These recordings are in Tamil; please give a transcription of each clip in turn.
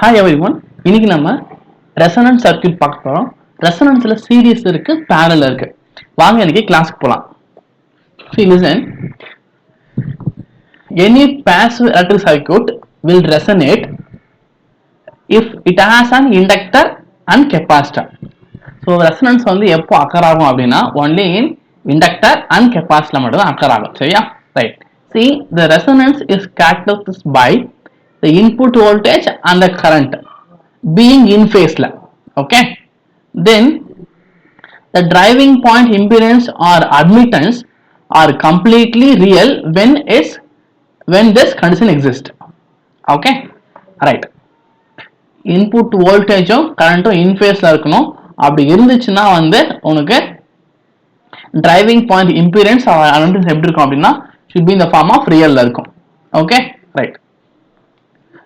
Hi everyone. இன்னைக்கு நம்ம ரெசனன்ஸ் சர்க்யூட் பார்க்க போறோம். ரெசனன்ஸ்ல சீரிஸ் இருக்கு, parallel இருக்கு. வாங்க இன்னைக்கு கிளாஸ்க்கு போலாம். See, listen. Any passive electric circuit will resonate if it has an inductor and capacitor. So resonance வந்து எப்போ அக்கர் ஆகும் அப்படின்னா only in inductor and capacitor மட்டும் தான் அக்கர் ஆகும். சரியா? Right. See, the resonance is characterized by the input voltage and the current being in phase la. Okay, then the driving point impedance or admittance are completely real when this condition exists. Okay, right. Input voltage current in phase la இருக்கணும். அப்படி இருந்துச்சுன்னா வந்து உனக்கு driving point impedance or admittance எப்படி இருக்கும் அப்படின்னா should be in the form of real ல இருக்கும். Okay, right.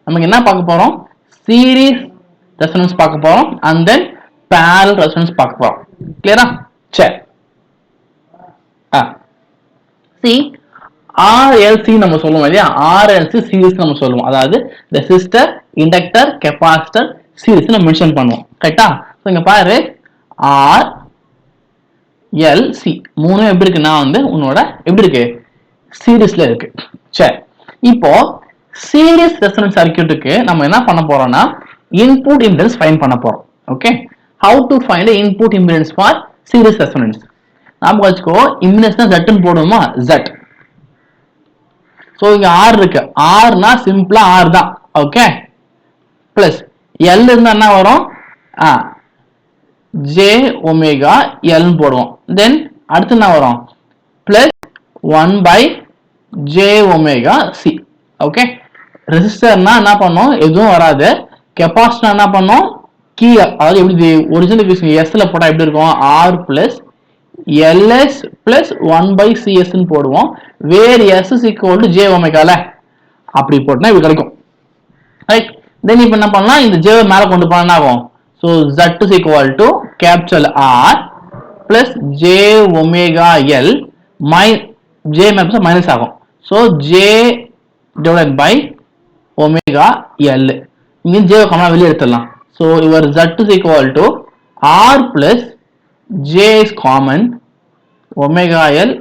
நமக்கு என்ன பார்க்க போறோம்? சீரிஸ் ரெசனன்ஸ் பார்க்க போறோம் and then parallel ரெசனன்ஸ் பார்க்க போறோம். கிளியரா? சரி. see, RLC நம்ம சொல்லுவோம் இல்லையா? RLC சீரிஸ் நம்ம சொல்லுவோம். அதாவது ரெசிஸ்டர், இண்டக்டர், கெபாசிட்டர் சீரிஸ் நம்ம மென்ஷன் பண்ணுவோம். கரெக்ட்டா? சோ இங்க பாரு RLC மூணு எப்படி இருக்குன்னா வந்து உன்னோட எப்படி இருக்கு? சீரிஸ்ல இருக்கு. சரி. இப்போ சீரிஸ் ரெசனன்ஸ் சர்க்யூட்டுக்கு நம்ம என்ன பண்ண போறோம்னா input impedance find பண்ண போறோம். Okay, how to find a input impedance for series resonance? நாம வச்சுக்கோ impedance Z ன்னு போடுவோமா? Z. சோ இங்க R இருக்கு. R னா சிம்பிளா R தான். ஓகே, பிளஸ் L இருந்தா என்ன வரும்? J ஒமேகா L ன்னு போடுவோம். தென் அடுத்து என்ன வரும்? Plus 1 by J omega C. Okay, ரெசிஸ்டர்னா என்ன பண்ணும்? எதுவும் வராது. கெபாசிட்டர் என்ன பண்ணும்? கீ, அதாவது எப்படி ஒரிஜினல் ஈக்குவேஷன் S ல போட்டா எப்படி இருக்கும்? R plus LS plus 1 by CS ன்னு போடுவோம். வேர் S is equal to J omega ல அப்படி போட்டா இது கிடைக்கும். ரைட். தென் இப்போ என்ன பண்ணலாம்? இந்த J மேல கொண்டு போனா என்ன ஆகும்? So Z is equal to capital R plus J omega L J minus ஆகும். So J divided by omega L. இங்க J காமனா வெளிய எடுத்துடலாம். So your Z is equal to R plus J is common omega L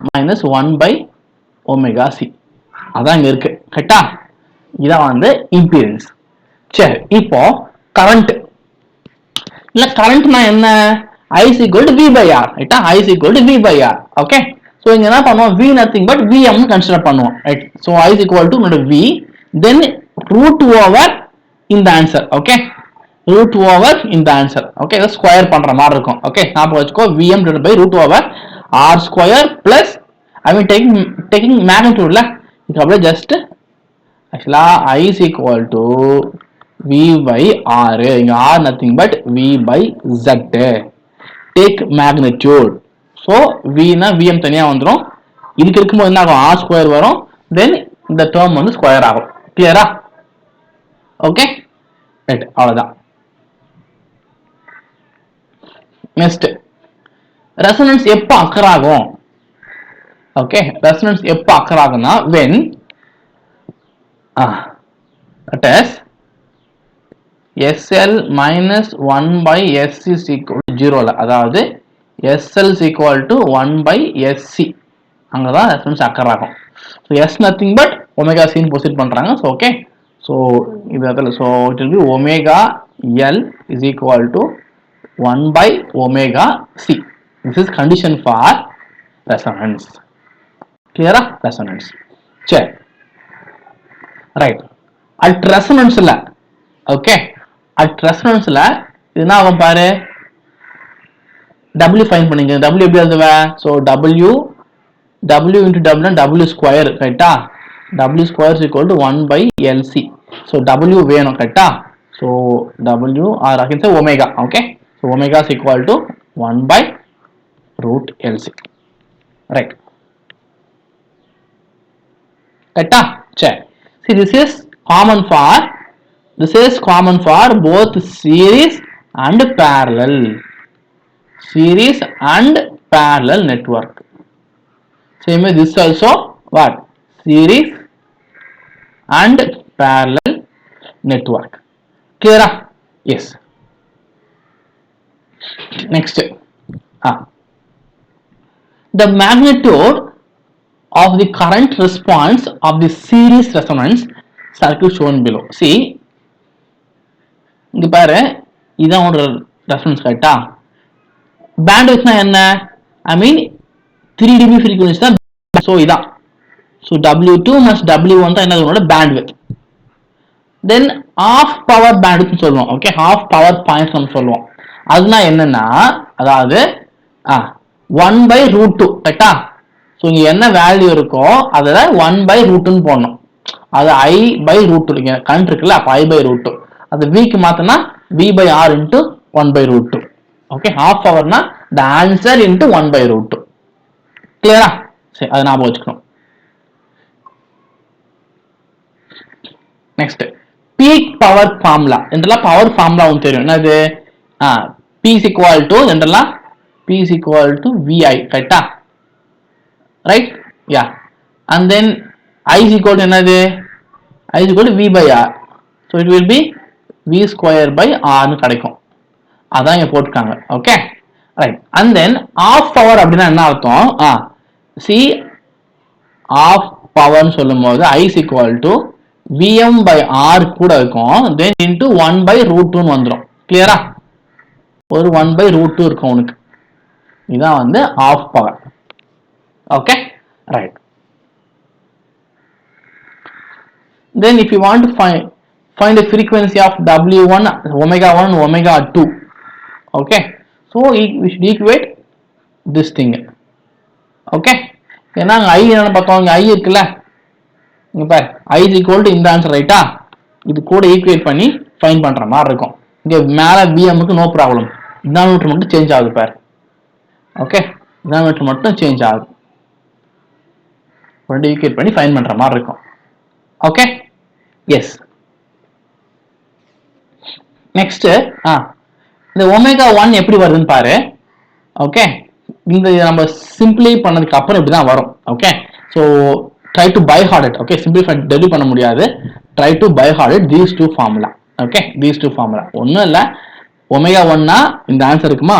minus 1 by omega C. அதான் இங்க இருக்கு. கரெக்ட்டா? இதான் வந்து impedance. சரி, இப்போ current. இல்ல currentனா என்ன? I is equal to V by R. ரைட்டா? I is equal to V by R. Okay. So இங்க என்ன பண்ணுவோம்? V nothing but Vm consider பண்ணுவோம். Right. So I is equal to V, then root over in the answer. Okay, root over in the answer. Okay, இத ஸ்கொயர் பண்ற மாதிரி இருக்கும். Okay, ஞாபகம் வச்சுக்கோ Vm divided by root over R square plus I mean taking magnitude ல இது அப்படியே just actually I is equal to V by R. இங்க R nothing but V by Z. Take magnitude. So V னா Vm தனியா வந்துரும். இதுக்கு இருக்கும்போது என்ன ஆகும்? R square வரும். Then இந்த term வந்து ஸ்கொயர் ஆகும். கிளியரா? Okay, right. அவ்வளவுதான். நெக்ஸ்ட், ரெசனன்ஸ் எப்போ அக்கர் ஆகும்? ஓகே, ரெசனன்ஸ் எப்போ அக்கர் ஆகும்னா when that is SL minus 1 by S is equal to 0 ல, அதாவது SL is equal to 1 by SC, அங்கதான் ரெசனன்ஸ் அக்கர் ஆகும். So S nothing but omega C ன்னு பொசிட் பண்றாங்க. So okay, so இது so it will be omega L is equal to 1 by omega C. This is condition for resonance. Clear? Resonance. சரி, ரைட். at resonance ல, ஓகே, at resonance ல என்ன ஆகும் பாரு? W ஃபைண்ட் பண்ணிங்க. W எப்படி எழுதுவ? so W into W W square. கரெக்ட்டா? W square is equal to 1 by LC. so W வேணும். கரெக்ட்டா? so W or I can say omega. okay, so omega is equal to 1 by root LC. right. கரெக்ட்டா? சரி. see, this is common for both series and parallel network. Same way this also what? Series and parallel network. Clear? Yes. Next, the magnitude of the current response of the series resonance circuit shown below. See, இங்க பாரு, இதான் ஒரு ரெஃபரன்ஸ் கரெக்டா? பேண்ட்வித்னா என்ன? ஐ மீன் 3 dB frequency தான். ஸோ இதான். ஸோ W2 + W1 தான் என்னது bandwidth. Then half power bandwidth சொல்லுவோம். ஓகே, ஆஃப் பவர் பாயிண்ட்ஸ் நம்ம சொல்லுவோம். அதுனா என்னன்னா, அதாவது 1/√2 கரெக்டா? ஸோ இங்க என்ன வேல்யூ இருக்கோ அதில் 1/√2 போடணும். அது I/√2 இங்க கரண்ட் இருக்குல்ல, அப்போ I/√2. அது விக்கு மாத்தினா V/R × 1/√2. Okay, half பவர்னா the answer into 1/√2. கிளியரா? சரி, அதை ஞாபகம் வச்சுக்கணும். Next, peak power formula. இதெல்லாம் பவர் ஃபார்முலா உங்களுக்கு தெரியும். என்னது? P = இதெல்லாம் P = VI கரெக்டா? Right? Yeah. And then I = என்னது? I = V/R. So it will be V²/R ன்னு கிடைக்கும். அதான் இங்க போட்டுருக்காங்க. Okay, right. And then half power அப்படின்னா என்ன அர்த்தம்? சி ஆஃப் பவர்னு சொல்லும் போது I = VM/R கூட இருக்கும். தென் இன்டு 1/√2 வந்துடும். கிளியரா? ஒரு 1/√2 இருக்கும் உனக்கு. இதான் வந்து half power. Okay, right. Then if you want to find the frequency of W1, ω1 and ω2. Okay, so we should equate this thing. Okay, ஏன்னா I என்ன பார்த்தோம், இங்க I இருக்குல்ல, இங்க பாரு I = இந்த ஆன்சர் ரைட்டா? இது கூட ஈக்குவேட் பண்ணி ஃபைண்ட் பண்ற மாதிரி இருக்கும். இங்க மேல VM க்கு நோ ப்ராப்ளம், டினாமினேட்டர் மட்டும் சேஞ்ச் ஆகுது பாரு. ஓகே, டினாமினேட்டர் மட்டும் சேஞ்ச் ஆகுது. ரெண்டு ஈக்குவேட் பண்ணி ஃபைண்ட் பண்ற மாதிரி இருக்கும். Okay, S. நெக்ஸ்ட், இந்த ω1 எப்படி வருதுன்னு பாரு. ஓகே, இந்த நம்ம சிம்பிளை பண்ணதுக்கு அப்புறம் இப்படி தான் வரும். Okay, so try to by heart it. Okay, simplify delivery பண்ண முடியாது. Try to by heart it these two formula. Okay, these two formula ஒன்றும் இல்லை. ω1னா இந்த ஆன்சர் இருக்குமா,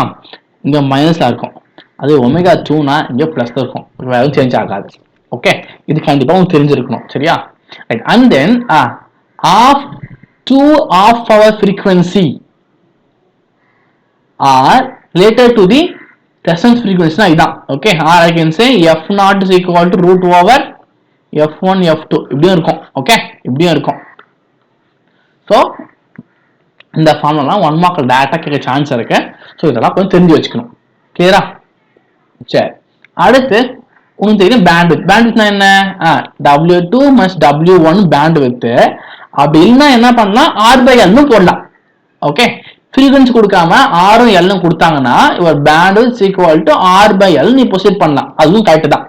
இங்கே மைனஸாக இருக்கும். அது ω2னா இங்கே ப்ளஸ் தான் இருக்கும். வேற சேஞ்ச் ஆகாது. ஓகே, இது கண்டிப்பாக உங்களுக்கு தெரிஞ்சிருக்கணும். சரியா? Right. And then half two half power frequency are related to the resonance frequency. இதான். Okay, or I can say F0 is equal to √/f1 f2 இப்படியும் இருக்கும். ஓகே, இப்படியும் இருக்கும். ஸோ இந்த ஃபார்முலாம் 1 மார்க் டேரக்டா கேட்க சான்ஸ் இருக்கு. ஸோ இதெல்லாம் கொஞ்சம் தெரிஞ்சு வச்சுக்கணும். கிளியரா? சரி, அடுத்து உங்களுக்கு தெரியும் பேண்ட்வித். பேண்ட்வித்னா என்ன? W2 + W1 bandwidth. அப்படி இல்லைன்னா என்ன பண்ணலாம், R/L போடலாம். ஓகே, ஃப்ரீக்வன்சி கொடுக்காம ஆரும் எல்லும் கொடுத்தாங்கன்னா யுவர் பேண்ட்வித் = R/L நீ ப்ரொசீட் பண்ணலாம். அதுவும் கரெக்ட் தான்.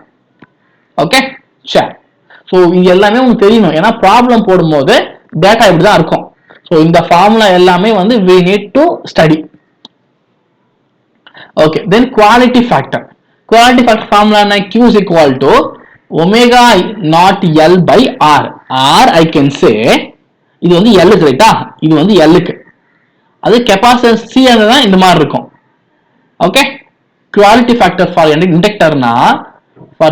ஓகே, சரி. ஸோ இது எல்லாமே உங்களுக்கு தெரியணும். ஏன்னா ப்ராப்ளம் போடும்போது டேட்டா இப்படி தான் இருக்கும். ஸோ இந்த ஃபார்முலா எல்லாமே வந்து we need to study. Okay, then quality factor. Quality factor formula என்ன? Q = ω0L/R. R I can say இது வந்து L ரைட்டா? இது வந்து L-க்கு. அது கெபாசிட்டன்ஸ் C தான் இந்த மாதிரி இருக்கும். ஓகே, குவாலிட்டி ஃபேக்டர் ஃபார்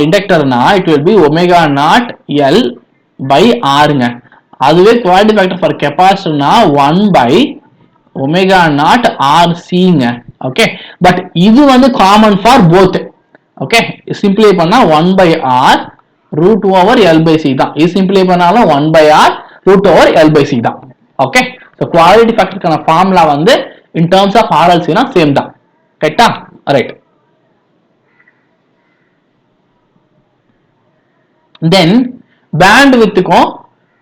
இண்டக்டர்னா இட் வில் பி ω0L/Rங்க. அதுவே குவாலிட்டி ஃபேக்டர் ஃபார் கெபாசிட்டர்னா 1/ω0RCங்க. ஓகே, பட் இது வந்து காமன் ஃபார் போத். ஓகே, சிம்பிளை பண்ணா 1/R √/L/C தான். இது சிம்பிளை பண்ணாலும் 1/R √/L/C தான். ஓகே, ஸோ குவாலிட்டி ஃபேக்டருக்கான ஃபார்முலா வந்து இன் டர்ம்ஸ் ஆஃப் RLCனா சேம் தான். கரெக்டா? ரைட். தென் பேண்ட்வித்துக்கும்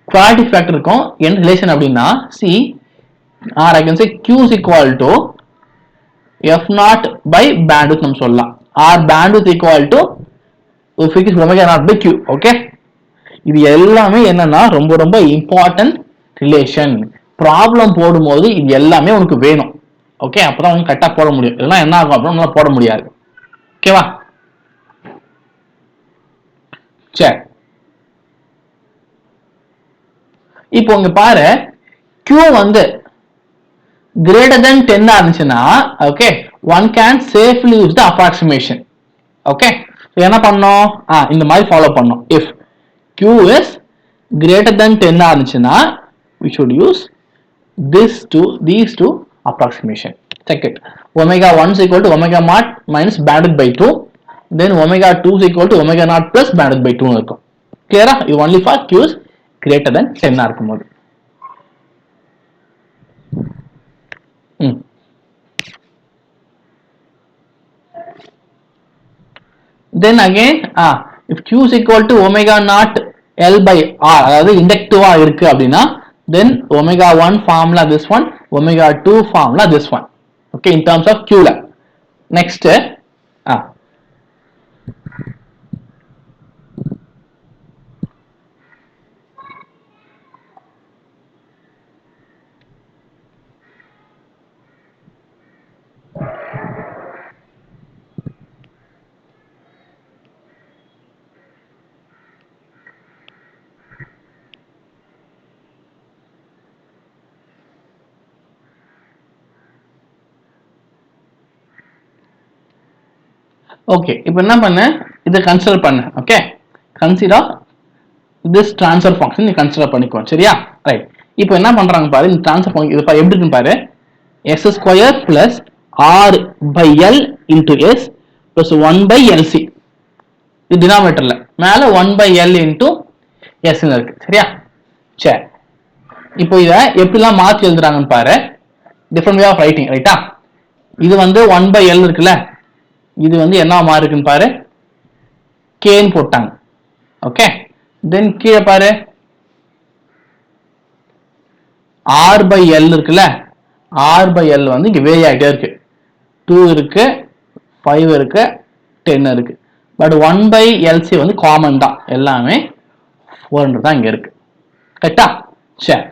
குவாலிட்டி ஃபேக்டருக்கும் என்ன ரிலேஷன் அப்படின்னா, see or I can say Q = F0/bandwidth நம்ம சொல்லலாம். R bandwidth = ω0/Q. ஓகே, இது எல்லாமே என்னன்னா ரொம்ப ரொம்ப இம்பார்ட்டன்ட் ரிலேஷன். ப்ராப்ளம் போடும்போது இது எல்லாமே உனக்கு வேணும். ஓகே, அப்பதான் உனக்கு கரெக்டா போட முடியும். இதெல்லாம் என்ன ஆகும் அப்படின்னா போட முடியாது. ஓகேவா? சரி, இப்போ இங்க பாரு Q வந்து greater than 10 இருந்துச்சுன்னா okay one can safely use the approximation. Okay என்ன பண்ணோம் இந்த மாதிரி ஃபாலோ பண்ணோம். if Q is greater than 10 இருந்துச்சுன்னா we should use these two approximation. Check it. Omega 1 is equal to omega naught minus bandwidth by 2. Then omega 2 is equal to omega naught plus bandwidth by 2 இருக்கும். Clear? இது only for Q is greater than 10 இருக்கும்போது. Then again if Q is equal to omega naught L by R அதாவது இண்டக்டிவா இருக்கு அப்படின்னா then omega 1 formula this one, omega 2 formula this one. Okay, in terms of Q ல. Next ஓகே இப்போ என்ன பண்ண இதை கன்சிடர் பண்ண okay consider this transfer function நீ கன்சிடர் பண்ணிக்கோ சரியா ரைட் இப்போ என்ன பண்றாங்க பாரு இந்த ட்ரான்ஸ்ஃபர் ஃபங்க்ஷன் இது எப்படி இருக்குன்னு பாரு s square plus r by l into s plus 1 by lc இது டினாமினேட்டர்ல மேல 1 by l into s ன்னு இருக்கு சரியா சரி இப்போ இத எப்படிலாம் மாத்தி எழுதுறாங்கன்னு பாரு டிஃபரண்ட் வே ஆஃப் ரைட்டிங் ரைட்டா இது வந்து 1 by l இருக்குல்ல இது வந்து என்ன மாறி இருக்குன்னு பாரு k ன்னு போட்டாங்க ஓகே தென் கீழே பாரு r by l இருக்குல்ல r by l வந்து இங்க வேரி ஆகிட்டே இருக்கு 2 இருக்கு 5 இருக்கு 10 இருக்கு பட் 1 by lc வந்து காமன் தான் எல்லாமே 400 தான் இங்க இருக்கு கரெக்டா சரி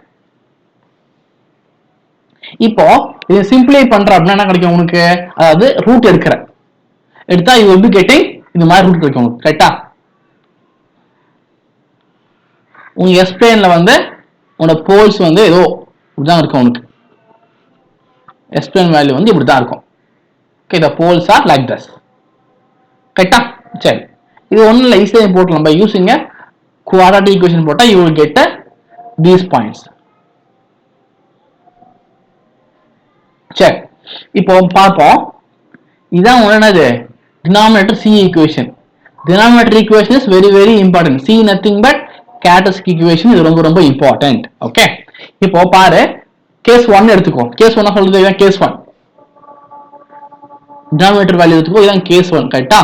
இப்போ இது சிம்பிளை பண்ற அப்படின்னா என்ன கிடைக்கும் உனக்கு அதாவது ரூட் எடுக்கிற எடுத்தா you will be getting இந்த மாதிரி ரூட் கிடைக்கும் உங்களுக்கு கரெக்டா உங்க s பிளேன்ல வந்து உங்க போல்ஸ் வந்து ஏதோ இப்படிதான் இருக்கும் உனக்கு s பிளேன் வேல்யூ வந்து இப்படி தான் இருக்கும் okay the poles are like this கரெக்டா சரி இது ஒண்ணும் இல்ல ஈஸியா போடலாம் by using a quadratic equation போட்டா you will get these points சரி இப்போ பாப்போம் இதான் என்னது denominator c equation denominator equation is very very important c nothing but characteristic equation இது ரொம்ப ரொம்ப important okay இப்போ பாரு case 1 எடுத்துக்கோ case 1 சொல்றது இதான் case 1 denominator value எடுத்துக்கோ இதான் case 1 கரெக்ட்டா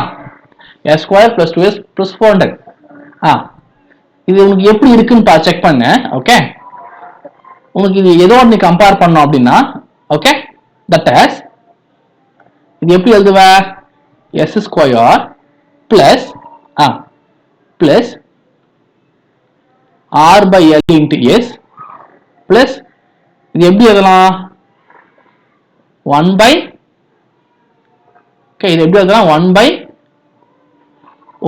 s square plus 2s plus 400 இது உங்களுக்கு எப்படி இருக்குன்னு செக் பண்ணு ஓகே உங்களுக்கு இது எதோட நீ கம்பேர் பண்ணனும் அப்படினா ஓகே that is இது எப்படி எழுதுவ s square plus plus r by l into s plus இது எப்படி எழுதலாம் 1 by okay இது எப்படி எழுதலாம் 1 by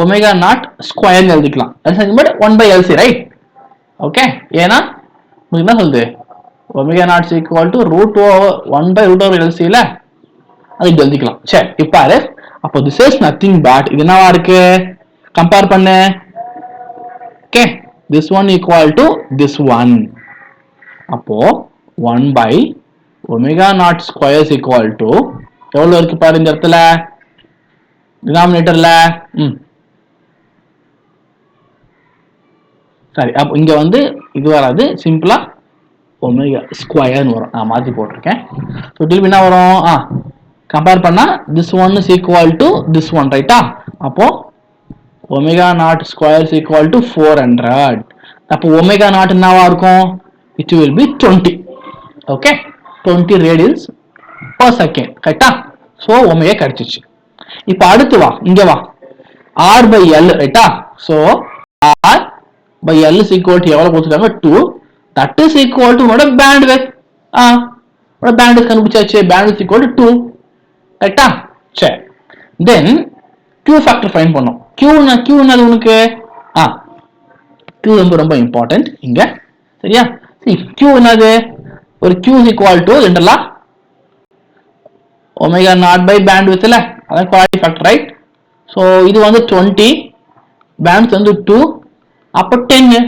omega naught square னு எழுதிக்கலாம் that's nothing but 1 by lc right okay ஏனா உங்களுக்கு என்ன சொல்லுது omega naught is equal to root over 1 by root over lc ல அது எழுதிக்கலாம் சரி இப்போ பாரு அப்போ this is nothing but இது என்னவா இருக்கு கம்பேர் பண்ணு okay this one equal to this one அப்போ 1 by omega naught square is equal to எவ்வளவு இருக்கு பாரு இந்த இடத்துல டினாமினேட்டர்ல சரி அப்ப இங்க வந்து இது வராது சிம்பிளா ஒமேகா ஸ்கொயர் னு வரும் நான் மாத்தி போட்டுருக்கேன் சோ திருப்பி என்ன வரும் கம்பேர் பண்ணா this one is equal to this one ரைட்டா அப்போ omega naught square is equal to 400 அப்போ omega naught என்னவா இருக்கும் it will be 20 okay 20 radians per second கரெக்ட்டா சோ omega கிடைச்சிச்சு இப்போ அடுத்து வா இங்க வா r by l ரைட்டா so r by l is equal to எவ்வளவு கொடுத்திருக்காங்க 2 that is equal to what bandwidth what bandwidth கண்டுபிடிச்சாச்சு bandwidth is equal to 2 ரைட்டா சரி then q factor ஃபைண்ட் பண்ணோம் q என்னது உனக்கு q ரொம்ப ரொம்ப இம்பார்ட்டன்ட் இங்க சரியா? see q என்னது ஒரு q is equal to ஜெனரலா omega naught by bandwidth இல்ல அதான் quality factor right. so இது வந்து 20 bandwidth வந்து 2 அப்ப 10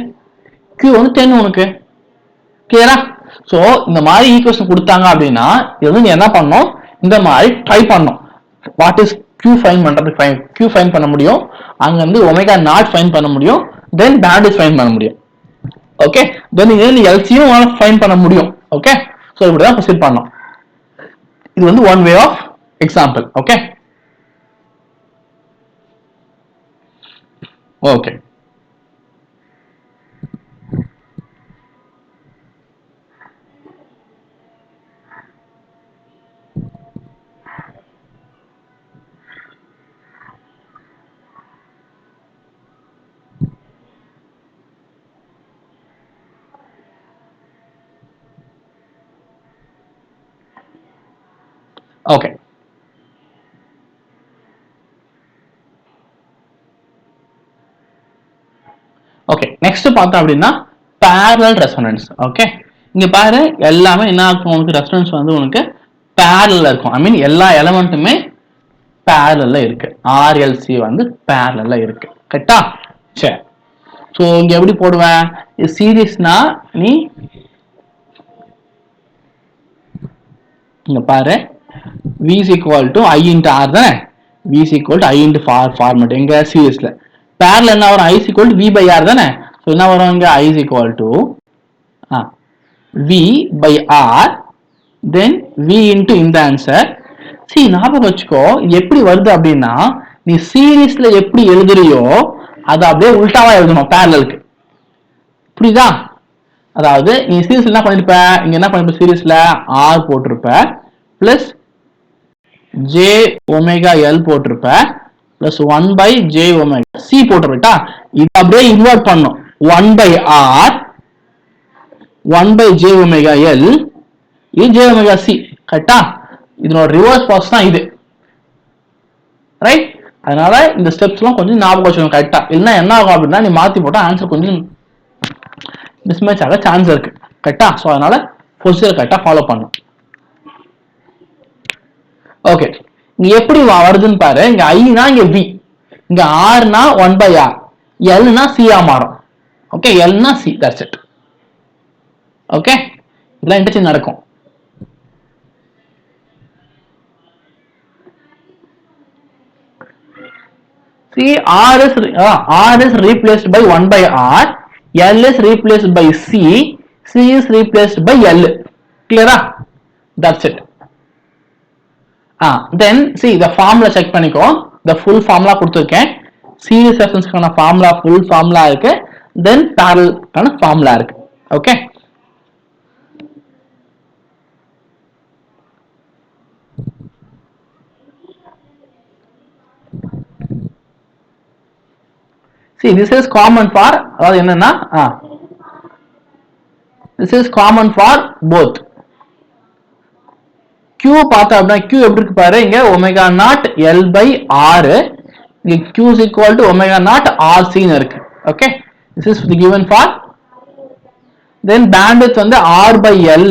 q வந்து 10 உனக்கு கிளியரா? சோ இந்த மாதிரி ஈக்குவேஷன் கொடுத்தாங்க அப்படின்னா இது வந்து நீ என்ன பண்ணணும் இந்த மாதிரி ட்ரை பண்ணணும். வாட் இஸ் q ஃபைண்ட் பண்றது q ஃபைண்ட் பண்ண முடியும், அங்க வந்து ஒமேகா நாட் ஃபைண்ட் பண்ண முடியும், தென் பேண்ட்விட்த் ஃபைண்ட் பண்ண முடியும். ஓகே தென் நீ எல்சியும் ஃபைண்ட் பண்ண முடியும். ஓகே சோ இப்படி தான் ப்ரொசீட் பண்ணணும். இது வந்து one way of example. Okay okay okay okay next பார்த்தோம் அப்படின்னா parallel resonance. ஓகே இங்க பாரு எல்லாமே என்ன இருக்கும் உனக்கு ரெசோனன்ஸ் வந்து உனக்கு parallel இருக்கும். ஐ மீன் எல்லா எலிமெண்ட்டுமே parallel இருக்கு. RLC வந்து parallel இருக்கு. கரெக்ட்டா? சரி சோ இங்க எப்படி போடுவேன் சீரிஸ்னா நீ இங்க பாரு v is equal to i into r தானே v is equal to i into r format எங்க சீரிஸ்ல parallel என்ன வரும் i is equal to v by r தானே சோ என்ன வரும் இங்க i is equal to v by r then v into இந்த ஆன்சர். see ஞாபகம் வச்சுக்கோ இது எப்படி வருது அப்படின்னா நீ சீரிஸ்ல எப்படி எழுதுறியோ அது அப்படியே உல்டாவா எழுதணும் parallelக்கு. புரியுதா? அதாவது நீ சீரிஸ்ல என்ன பண்ணிருப்ப இங்க என்ன பண்ணிருப்ப சீரிஸ்ல r போட்டிருப்ப பிளஸ் j ஒமேகா l போட்டிருப்ப plus 1 by j omega c போட்டிருப்பா. இது அப்படியே இன்வெர்ட் பண்ணும் 1 by r 1 by j omega l இது j ஒமேகா c. கரெக்ட்டா? இதனோட ரிவர்ஸ் ப்ராசஸ் தான் இது. ரைட்? அதனால இந்த ஸ்டெப்ஸ்லாம் கொஞ்சம் ஞாபகம் வச்சுக்கணும் கரெக்ட்டா. இல்லனா என்ன ஆகும் அப்படின்னா நீ மாத்தி போட்டா ஆன்சர் கொஞ்சம் மிஸ்மேட்ச் ஆக சான்ஸ் இருக்கு. கரெக்ட்டா? சோ அதனால ப்ரொசீஜர் கரெக்ட்டா ஃபாலோ பண்ணணும். ஓகே இங்க எப்படி வருதுன்னு பாரு. இங்க i னா இங்க v, இங்க r னா 1 by r, l னா c ஆ மாறும். ஓகே l னா c, that's it. ஓகே இதெல்லாம் இன்டர்சேஞ்ச் நடக்கும். see r is replaced by 1 by r, l is replaced by c, c is replaced by l. clear-ஆ? that's it. then see the formula check பண்ணிக்கோ. the full formula கொடுத்திருக்கேன். series resonanceக்கான formula full formula இருக்கு. then parallelக்கான formula இருக்கு. okay see this is common for அதாவது என்னன்னா this is common for both. q பார்த்தா அப்படின்னா q எப்படி இருக்கு பாரு இங்க omega not l by r, இங்க q is equal to omega not rc ன்னு இருக்கு. okay this is given for then bandwidth வந்து r by l,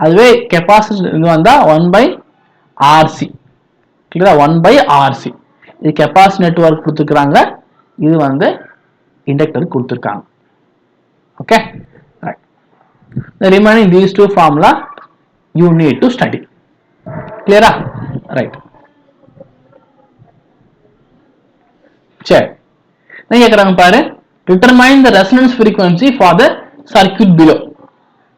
அதுவே கெபாசிட்டர் இது வந்தா 1 by rc. கிளியரா? 1 by rc. இது கெபாசிட்டர் நெட்வொர்க் கொடுத்துருக்காங்க, இது வந்து இண்டக்டர் கொடுத்துருக்காங்க. Okay right. the remaining these two formula you need to study. clear-ஆ? ரைட். சரி நான் கேக்குறாங்க பாரு determine the resonance frequency for the circuit below.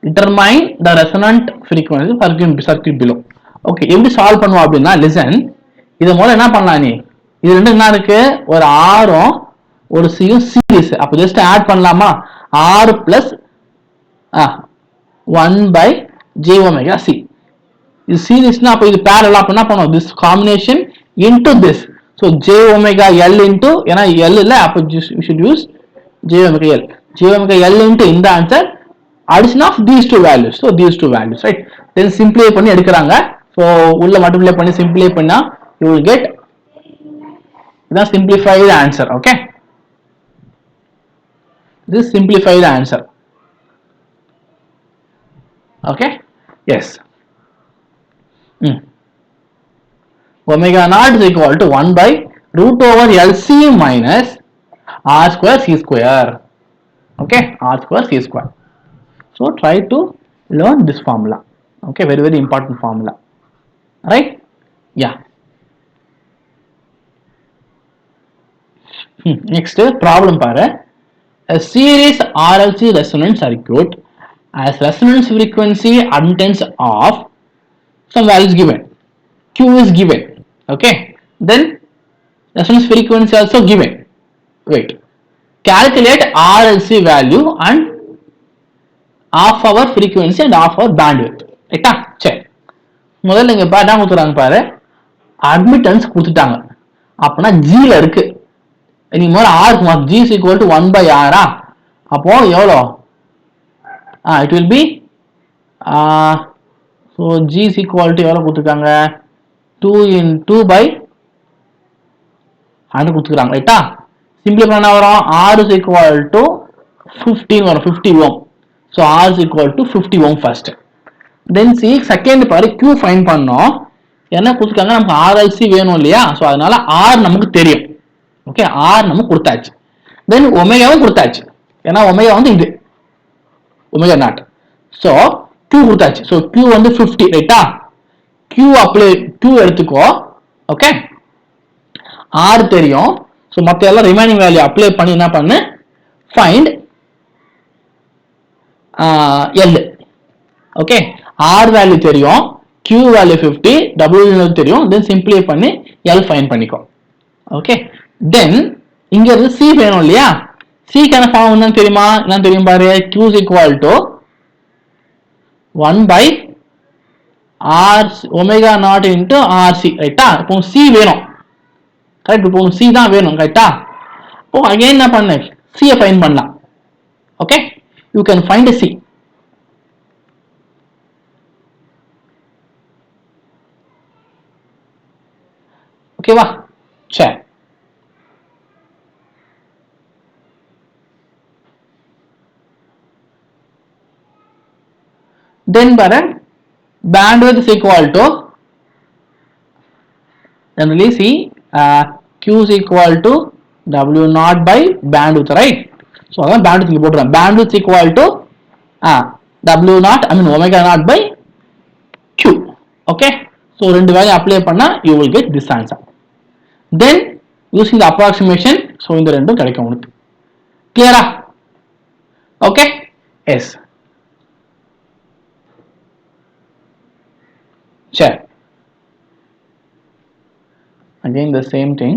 determine the resonant frequency for circuit below. Okay எப்படி சால்வ் பண்ணுவோம் அப்படின்னா listen, இத முதல்ல என்ன பண்ணலாம் நீ இது ரெண்டு என்ன இருக்கு ஒரு r உம் ஒரு c உம் சீரிஸ். அப்ப ஜஸ்ட் ஆட் பண்ணலாமா r plus 1 by j omega c. இது சீரிஸ்னா அப்ப இது parallel அப்ப என்ன பண்ணுவோம் this combination into this. so j omega l into ஏனா l இல்ல அப்ப we should use j omega l. j omega l into இந்த answer addition of these two values. so these two values right. then simplify பண்ணி எடுக்கறாங்க. so உள்ள multiply பண்ணி simplify பண்ணா you will get the simplified answer. okay this simplified answer. Okay, yes. Omega naught is equal to 1 by root over LC minus R square C square. Okay, R square C square. So try to learn this formula. Okay, very very important formula, right? Yeah. Next problem para. A series RLC resonance circuit has resonance frequency admittance of some values given. Q is given. Okay. Then resonance frequency also given. Wait. Calculate RLC value and half hour frequency and half hour bandwidth. ரைட்டா? சரி. முதல்ல இங்க என்ன கொடுத்துறாங்க பாரு, அட்மிட்டன்ஸ் கொடுத்துட்டாங்க. அப்பனா G ல இருக்கு. நீ முதல்ல R G is equal to 1 by R. அப்போ எவ்வளோ? It will be so G is equal to எவ்வளோ கொடுத்துருக்காங்க? 2 into 2 by 100 கொடுத்துருக்காங்க. ரைட்டா? சிம்பிளிஃபை பண்ணா வரும், R is equal to 15 வரும், 50 ohm. So R is equal to 50 ohm first. Then see second பாரு, Q find பண்ணோம். என்ன கொடுத்துருக்காங்க, நமக்கு RLC வேணும் இல்லையா? ஸோ அதனால R நமக்கு தெரியும். ஓகே, R நமக்கு கொடுத்தாச்சு. தென் ஒமேகாவும் கொடுத்தாச்சு. ஏன்னா ஒமேகா வந்து இது ஒமேகா நாட். ஸோ Q கொடுத்தாச்சு. ஸோ Q வந்து 50 ரைட்டா? Q அப்ளை Q எடுத்துக்கோ. ஓகே, R தெரியும். ஸோ மற்ற எல்லாம் ரிமைனிங் வேல்யூ அப்ளை பண்ணி என்ன பண்ணு, find L. Okay, R value தெரியும், Q வேல்யூ 50, W வேல்யூ தெரியும். தென் சிம்பிளிஃபை பண்ணி L ஃபைண்ட் பண்ணிக்கோ. ஓகே, தென் இங்க இருந்து C வேணும் இல்லையா? C கான ஃபார்ம் என்னன்னு தெரியுமா? என்ன தெரியும் பாரு, Q is equal to 1 by R omega naught into RC. ரைட்டா? இப்போ C வேணும், கரெக்ட்? இப்போ C தான் வேணும், கரெக்டா? இப்போ அகைன் என்ன பண்ணு, C ஃபைண்ட் பண்ணலாம். Okay, you can find C. ஓகேவா? சரி. Then பாரு, bandwidth is equal to, generally see Q is equal to W naught by bandwidth, right? So அதான் bandwidth இங்க போட்டுறேன். Bandwidth is equal to W naught, I mean omega naught by Q. Okay, so ரெண்டு வேல்யூ அப்ளை பண்ணா you will get this answer. Then using the approximation, so இந்த ரெண்டும் கிடைக்கும் உங்களுக்கு. கிளியரா? Okay, yes. சரி, again the same thing.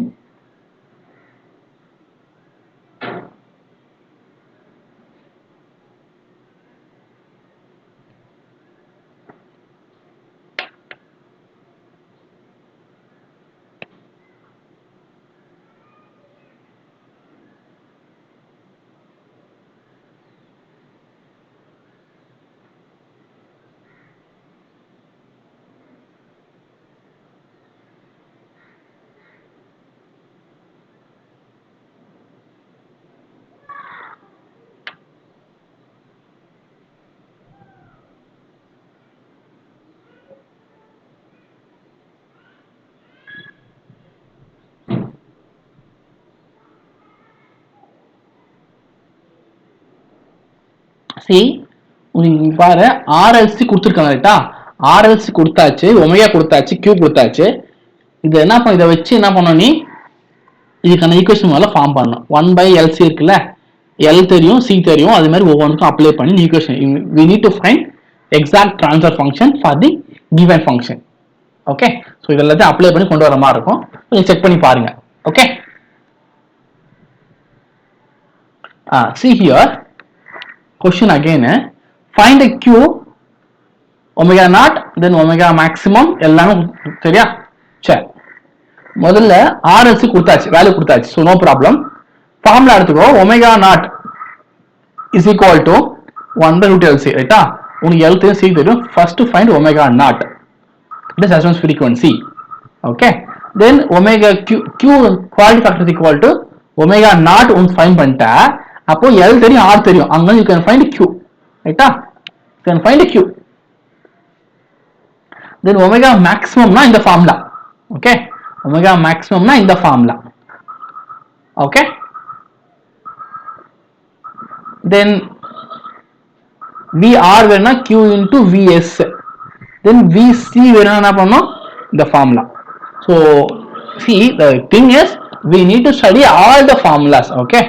See, உங்களுக்கு பாரு, RLC கொடுத்துருக்காங்க ரைட்டா? RLC கொடுத்தாச்சு, ஒமேகா கொடுத்தாச்சு, Q கொடுத்தாச்சு. இது என்ன பண்ண, இதை வச்சு என்ன பண்ணணும், நீ இதுக்கான ஈக்குவேஷன் முதல்ல ஃபார்ம் பண்ணணும். 1 by LC இருக்குல்ல, L தெரியும், C தெரியும், அது மாதிரி ஒவ்வொன்றுக்கும் அப்ளை பண்ணி equation we need to find exact transfer function for the given function. Okay, so இதெல்லாத்தையும் அப்ளை பண்ணி கொண்டு வர மாதிரி இருக்கும். கொஞ்சம் செக் பண்ணி பாருங்க. Okay, see here, question again, find a Q, omega naught, then omega maximum, எல்லாமே சரியா? சரி, முதல்ல RLC கொடுத்தாச்சு, வேல்யூ கொடுத்தாச்சு, so no problem. ஃபார்முலா எடுத்துக்கோ, omega naught is equal to 1 by root LC, ரைட்டா? உனக்கு L தெரியும், C தெரியும். First find omega naught, it is resonance frequency. Okay, then omega Q quality factor is equal to omega naught உனக்கு ஃபைண்ட் பண்ணிட்டா, அப்போ L தெரியும், R தெரியும், அங்க you can find Q, ரைட்டா? You can find Q. then omega maximum na in the formula. Okay, omega maximum na in the formula. Okay, then VR வேணா Q into VS, then VC வேணா என்ன பண்ணணும் the formula. So see, the thing is we need to study all the formulas. Okay,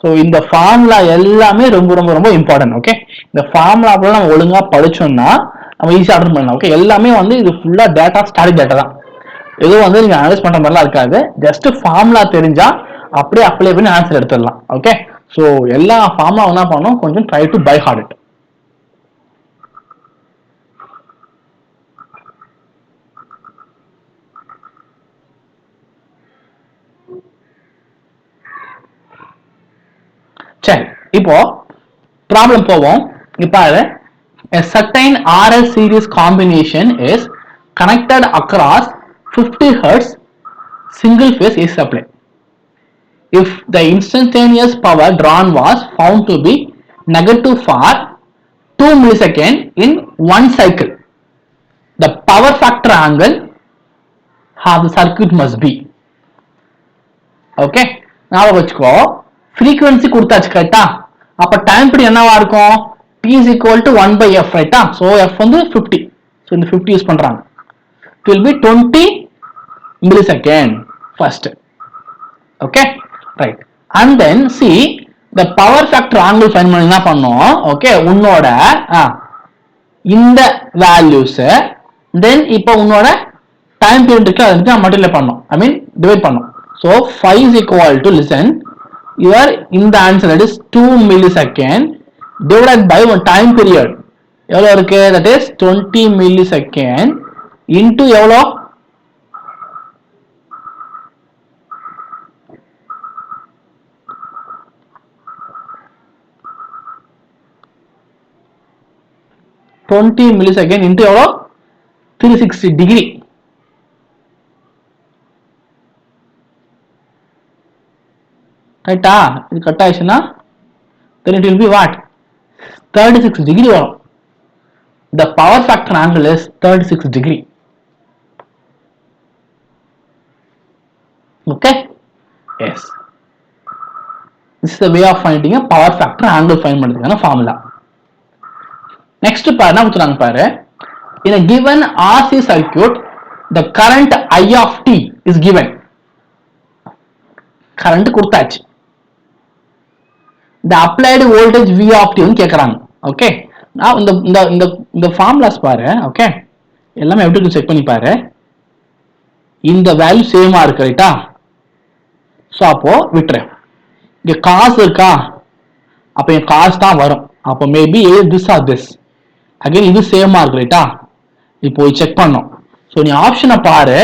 so இந்த formula எல்லாமே ரொம்ப ரொம்ப ரொம்ப important. Okay, இந்த formula அப்போ நம்ம ஒழுங்கா படிச்சோம்னா நம்ம ஈஸியா அட்டெண்ட் பண்ணலாம். ஓகே, எல்லாமே வந்து இது ஃபுல்லா டேட்டா, ஸ்டாட்டிக் டேட்டா தான். எதுவும் வந்து நீங்க அனலைஸ் பண்ற மாதிரிலாம் இருக்காது. ஜஸ்ட் ஃபார்முலா தெரிஞ்சா அப்படியே அப்ளை பண்ணி ஆன்சர் எடுத்துடலாம். ஓகே, ஸோ எல்லா ஃபார்முலா என்ன பண்ணணும், கொஞ்சம் try to by heart it. சரி, இப்போ ப்ராப்ளம் போவோம். இப்போ a certain RL series combination is connected across 50 Hz single phase AC supply. If the instantaneous power drawn was found to be negative for 2 milliseconds in one cycle, the power factor angle of the circuit must be. Okay, ஞாபகம் வச்சுக்கோ, frequency கொடுத்தாச்சு கரெக்டா, அப்ப டைம் பீரியட் என்னவா இருக்கும், P is equal to 1 by F, ரைட்டா. so F வந்து 50, so இந்த 50 யூஸ் பண்றாங்க. it will be 20 millisecond first. Okay, right, and then see the power factor angle find பண்ணி என்ன பண்ணோம். okay, உன்னோட இந்த values, then இப்போ உன்னோட டைம் பீரியட் இருக்கு, அதுக்கு மல்டிப்ளை பண்ணோம், I mean டிவைட் பண்ணோம். so 5 is equal to, listen, your in the answer, that is 2 millisecond divided by one time period எவ்வளவு இருக்கு, that is 20 millisecond into எவ்வளோ 20 millisecond into எவ்வளோ 360 degree. ரைட்டா, இது கட் ஆயிடுச்சுன்னா then it will be what, 36 degree வரும். the power factor angle is 36 degree. okay, yes, this is the way of finding a power factor angle find பண்றதுக்கான formula. next பாரு, என்ன கொடுத்துறாங்க பாரு, in a given RC circuit the current I of t is given. current கொடுத்தாச்சு, the applied voltage V of t னு கேக்குறாங்க. ஓகே, நான் இந்த இந்த இந்த இந்த ஃபார்முலாஸ் பாரு. ஓகே, எல்லாமே எப்படி செக் பண்ணி பாரு, இந்த வேல்யூ சேமா இருக்கு ரைட்டா. ஸோ அப்போ விட்டுரு, இங்க காசு இருக்கா, அப்போ என் காசு தான் வரும். அப்போ maybe this or this, again இது சேமா இருக்கு ரைட்டா. இப்போ செக் பண்ணோம். ஸோ நீ ஆப்ஷனை பாரு,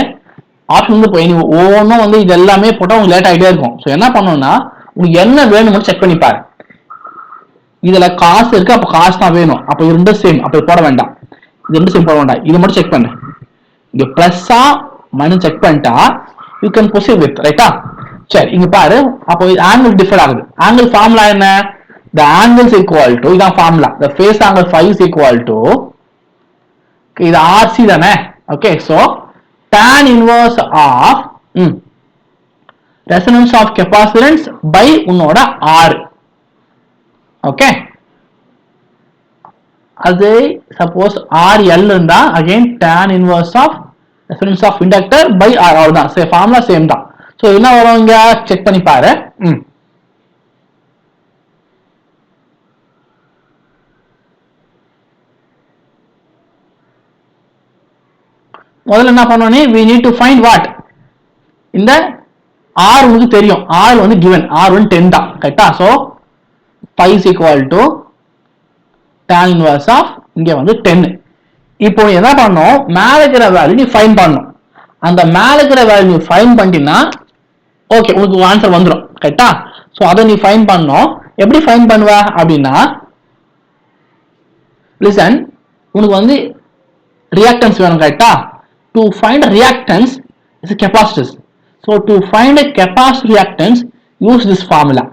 ஆப்ஷன் வந்து போய் நீ ஒவ்வொன்றும் வந்து இது எல்லாமே போட்டால் உங்களுக்கு லேட் ஆகிட்டே இருக்கும். ஸோ என்ன பண்ணணும்னா உங்களுக்கு என்ன வேணும் மட்டும் செக் பண்ணி பாரு. இதுல காசு இருக்கு, அப்ப காசு தான் வேணும், அப்ப இது ரெண்டும் சேம், அப்ப போட வேண்டாம், இது ரெண்டும் சேம் போட வேண்டாம், இதை மட்டும் செக் பண்ணு. இங்க பிளஸ்ஸா மைனஸ் செக் பண்ணிட்டா யூ கேன் ப்ரொசீட் வித், ரைட்டா. சரி, இங்க பாரு, அப்போ ஆங்கிள் டிஃபர் ஆகுது. ஆங்கிள் ஃபார்முலா என்ன, the angle is equal to, இதான் formula, the phase angle phi is equal to, இது RC தானே. Okay, so tan inverse of resonance of capacitance by உன்னோட R. ஓகே, அது சப்போஸ் RL இருந்தா again tan inverse of resonance of inductor by R, அவ்வளவுதான், ஃபார்முலா சேம் தான். ஸோ என்ன வரும், இங்க செக் பண்ணி பாரு. முதல்ல என்ன பண்ணோனே we need to find what, இந்த R உங்களுக்கு தெரியும், R வந்து given, R வந்து 10 தான் கரெக்டா. So pi is equal to tan inverse of இங்க வந்து 10. இப்போ என்ன பண்ணணும், மேல இருக்கிற வேல்யூ நீ ஃபைண்ட் பண்ணணும். அந்த மேல இருக்கிற வேல்யூ நீ ஃபைண்ட் பண்ணிட்டீங்கன்னா ஓகே, உங்களுக்கு ஆன்சர் வந்துடும் கரெக்டா. ஸோ அதை நீ ஃபைண்ட் பண்ணணும். எப்படி ஃபைண்ட் பண்ணுவ அப்படின்னா, லிசன், உனக்கு வந்து ரியாக்டன்ஸ் வேணும் கரெக்டா. To find reactance is capacitance. So to find capacity reactance use this formula.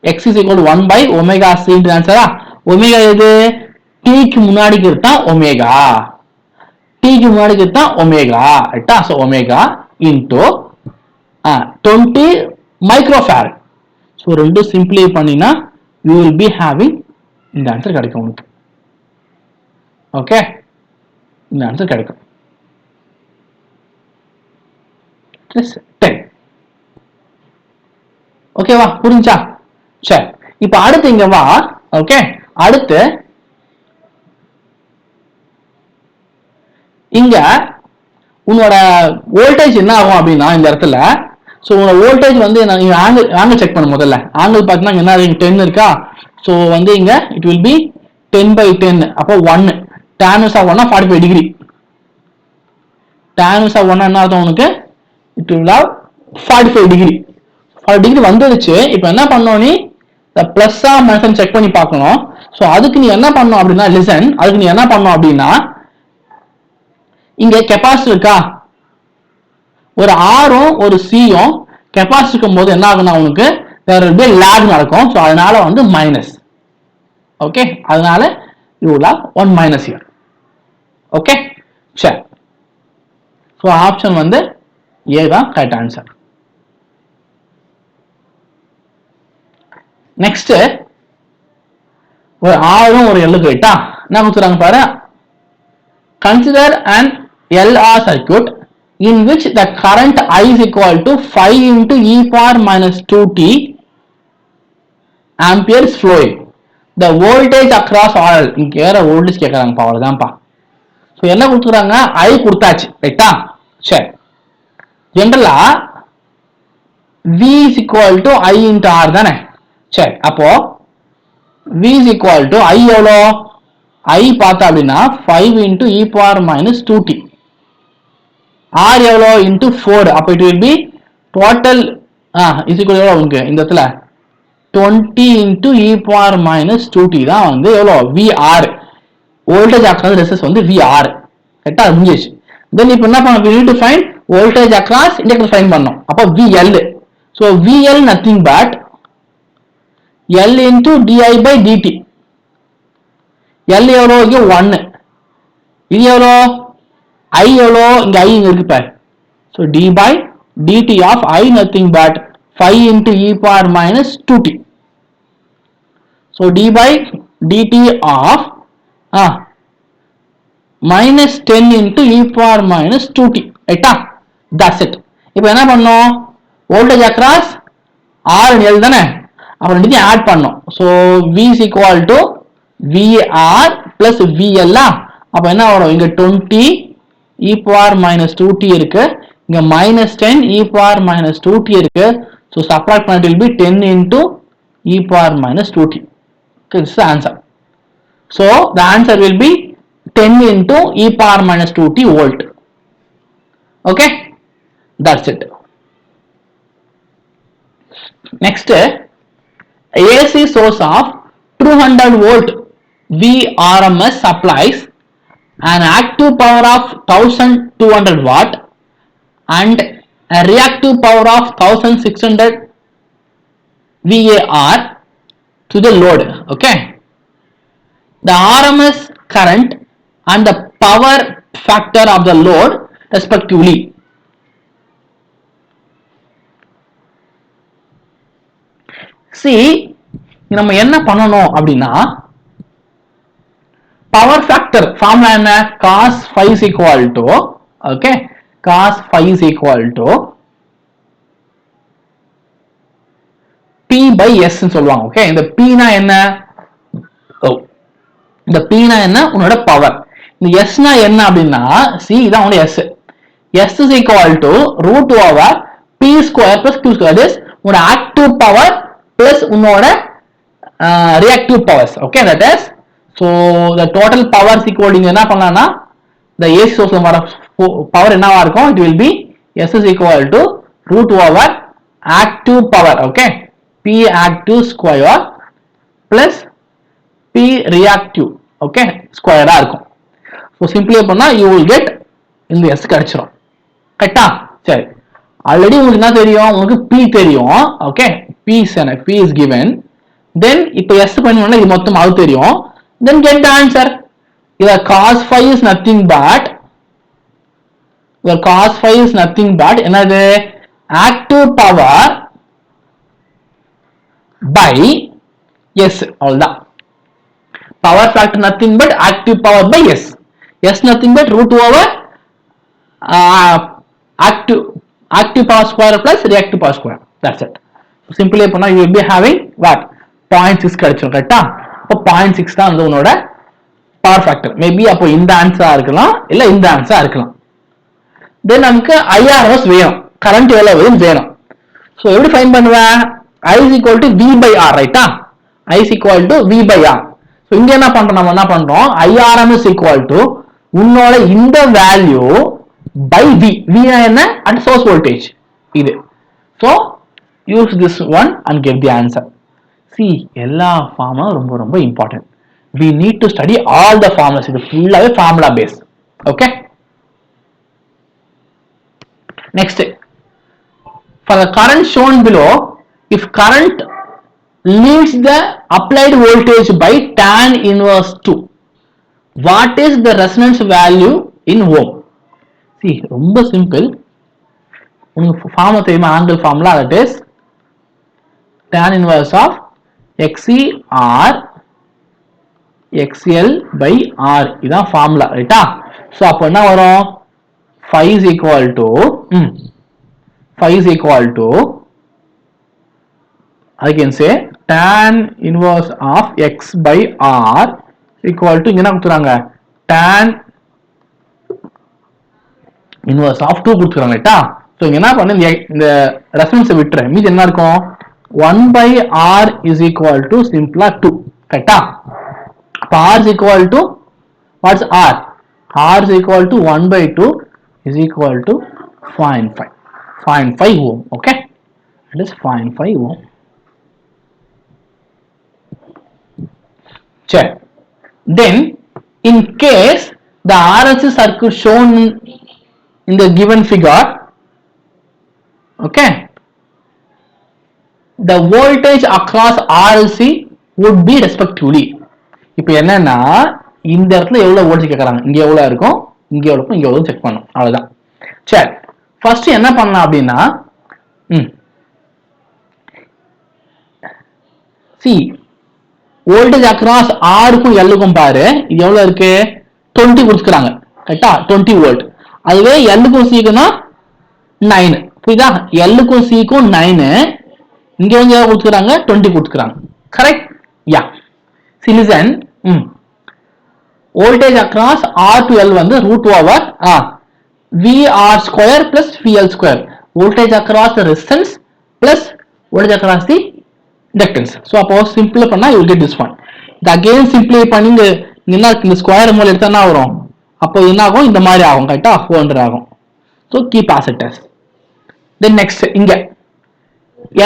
x is equal to 1 by omega c into answer. omega எது, t க்கு முன்னாடி இருந்தா omega, T க்கு முன்னாடி தான் ஒமேகா ரைட்டா. So omega into 20 microfarad. So ரெண்டும் சிம்பிளை பண்ணினா யூ வில் பி ஹேவிங் இந்த ஆன்சர் கிடைக்கும் உங்களுக்கு. ஓகே, இந்த ஆன்சர் கிடைக்கும். 10. ஓகேவா, புரிஞ்சா? சரி, இப்ப அடுத்து இங்க வா. ஓகே, அடுத்து இங்க உன்னோட வோல்டேஜ் என்ன ஆகும் அப்படின்னா இந்த இடத்துல, ஸோ உன்னோட வோல்டேஜ் வந்து ஆங்கிள் செக் பண்ண முதல்ல. ஆங்கிள் பார்த்தீங்கன்னா என்ன 10 இருக்கா. ஸோ வந்து இங்க இட் வில் பி 10/10. அப்போ 1 tan inverse of 1 45 degree. tan inverse of 1 என்ன அர்த்தம் உனக்கு? It will have 45 degree. 40 degree வந்துடுச்சு. இப்போ என்ன பண்ணணும், நீ பிளஸ் மைனஸ் செக் பண்ணி பார்க்கணும். ஸோ அதுக்கு நீ என்ன பண்ணணும் அப்படின்னா, லிசன், அதுக்கு நீ என்ன பண்ணணும் அப்படின்னா, இங்க கெப்பாசிட்டி இருக்கா, ஒரு ஆரும் ஒரு சியும் கெப்பாசிட்டி இருக்கும் போது என்ன ஆகுனா உனக்கு வேற லேக் நடக்கும். ஸோ அதனால வந்து மைனஸ். ஓகே, அதனால you will have 1 minus here. Okay, சரி. ஸோ ஆப்ஷன் வந்து ஏ தான் கரெக்ட் ஆன்சர். நெக்ஸ்ட் ஒரு ஆரும் ஒரு எல்லு ரைட்டா. என்ன கொடுத்துறாங்க பாரு. Consider an LR circuit in which the current I is equal to 5 into e power minus 2t amperes flowing. The voltage across RL. இங்க வேற வோல்டேஜ் கேக்குறாங்கப்பா, அவ்வளவுதான்ப்பா. ஸோ என்ன கொடுத்துறாங்க, I கொடுத்தாச்சு ரைட்டா. சரி, ஜென்ரலா V is equal to I into R தானே. சரி, அப்போ V is equal to I எவ்வளோ, I பார்த்தா அப்படின்னா 5 into e power minus 2t. R எவ்வளோ into 4. அப்போ it will be total is equal எவ்வளோ உங்களுக்கு இந்த இடத்துல 20 into e power minus 2t தான் வந்து எவ்வளோ VR. வோல்டேஜ் அக்ராஸ் ரெசிஸ்டன்ஸ் வந்து VR. கரெக்டா முடிஞ்சிச்சு. தென் இப்போ என்ன பண்ணணும், we need to find voltage across inductor find பண்ணணும். அப்போ VL. So VL nothing but L into di by dt. L எவ்வளோ, இங்க 1. இது எவ்வளோ, I எவ்வளோ, இங்க I இங்க இருக்கு பாரு. So d by dt of I nothing but 5 into e power minus 2t. So d by dt of minus 10 into e power minus 2t. ரைட்டா, that's it. இப்போ என்ன பண்ணோம், voltage across R and L தானே, அப்புறம் ரெண்டுத்தையும் ஆட் பண்ணோம். So V is equal to VR plus VL. அப்போ என்ன வரும், இங்க 20 e power minus 2t இருக்கு, இங்க minus 10 e power minus 2t இருக்கு. ஸோ subtract பண்ணது will be 10 into e power minus 2t. Okay, this is the answer. So the answer will be 10 into e power minus 2t volt. Okay, that's it. Next, AC source of 200 volt VRMS supplies an active power of 1200 watt and a reactive power of 1600 VAR to the load. Okay, the RMS current and the power factor of the load respectively. See, நம்ம என்ன பண்ணணும் அப்படின்னா, பவர் ஃபேக்டர் ஃபார்முலா என்ன, cos phi is equal to, okay, cos phi is equal to P by S ன்னு சொல்லுவாங்க. ஓகே, இந்த P னா என்ன, இந்த P னா என்ன, உன்னோட பவர். இந்த S னா என்ன அப்படின்னா, C இதான் உன்னோட S. S is equal to root over P square plus Q square. That is உன்னோட active power plus உன்னோட reactive powers. Okay, that is, so the total power is equal to இங்க என்ன பண்ணலாம்னா, the AC source வர பவர் என்னவா இருக்கும், it will be S is equal to root over active power. Okay, P active square plus P reactive. Okay, square இருக்கும். So simply பண்ணா you will get இந்த S கிடைச்சிரும். கரெக்ட்டா? சரி, ஆல்ரெடி உங்களுக்கு என்ன தெரியும், உங்களுக்கு P தெரியும். Okay, P is given. Then இப்போ S பண்ணீங்கன்னா இது மொத்தம் அது தெரியும். Then get the answer. இத cos phi is nothing but your cos phi is nothing but என்னது active power by s அவ்வளவுதான். power factor nothing but active power by s. s nothing but root over active power square plus reactive power square. That's it. Simply பண்ணா you will be having what 0.6 கிடைச்சிரும் கரெக்ட்டா. அப்ப 0.6 தான் வந்து உன்னோட பவர் ஃபேக்டர். மேபி அப்போ இந்த ஆன்சரா இருக்கலாம் இல்ல இந்த ஆன்சரா இருக்கலாம். தென் நமக்கு IRMS வேணும், கரண்ட் எவ்வளவு வருதுன்னு வேணும். சோ எப்படி ஃபைண்ட் பண்ணுவேன்? I is equal to V by R ரைட்டா. I is equal to V by R. So இங்க என்ன பண்றோம், நம்ம என்ன பண்றோம், IRMS equal to உன்னோட இந்த வேல்யூ by V. V என்ன? at source voltage இது. So use this one and get the answer. See, எல்லா ஃபார்மும் ரொம்ப ரொம்ப important. We need to study all the formulas. இது ஃபுல்லாவே formula based. Okay? Next, for the current shown below, if current leads the applied voltage by tan inverse 2, what is the resonance value in ohm? See, ரொம்ப simple. உங்களுக்கு ஃபார்முலா தெரியுமா? Angle formula, that is tan inverse of XCR XL by R. இதான் ஃபார்முலா ரைட்டா. சோ அப்ப என்ன வரும்? phi is equal to I can say tan inverse of X by R equal to இங்க என்ன கொடுத்துறாங்க? tan inverse of 2 கொடுத்துறாங்க ரைட்டா. சோ இங்க என்ன பண்ணு, இந்த ரெஃபரன்ஸ் விட்டுற, மீதி என்ன இருக்கும்? 1 by R is equal to simply 2 ரைட்டா. அப்ப R is equal to what's R? R is equal to 1 by 2 is equal to 0.5 ohm. Okay, it is 0.5 ohm. Check. Then in case the RLC circuit shown in the given figure, okay, the voltage across RLC would be respectively. இப்போ என்னன்னா இந்த இடத்துல எவ்வளவு வோல்டேஜ் கேக்குறாங்க, இங்க எவ்வளவு இருக்கும், இங்க எவ்வளவு இருக்கும், இங்க எவ்வளவு செக் பண்ணணும், அவ்வளவுதான். சரி, ஃபர்ஸ்ட் என்ன பண்ணலாம் அப்படின்னா, see வோல்டேஜ் அக்ராஸ் ஆருக்கும் எல்லுக்கும் பாரு, இது எவ்வளவு இருக்கு? 20 கொடுத்துக்கிறாங்க கரெக்டா, 20 வோல்ட். அதுவே எல்லுக்கும் சிக்குன்னா 9. புரியுதா? எல்லுக்கும் சிக்கும் 9, இங்க வந்து எவ்வளவு கொடுத்துக்கிறாங்க? 20 கொடுத்துக்கிறாங்க. Correct? Yeah. See listen, voltage across R to L வந்து root over VR square plus VL square. Voltage across the resistance plus voltage across the inductance. So அப்போ simplify பண்ணா you will get this one. The again simplify பண்ணி இந்த ஸ்கொயர் மூலம் எடுத்தா என்ன வரும்? அப்போ என்ன ஆகும்? இந்த மாதிரி ஆகும் கரெக்டா, 400 ஆகும். So keep as it is. Then next இங்க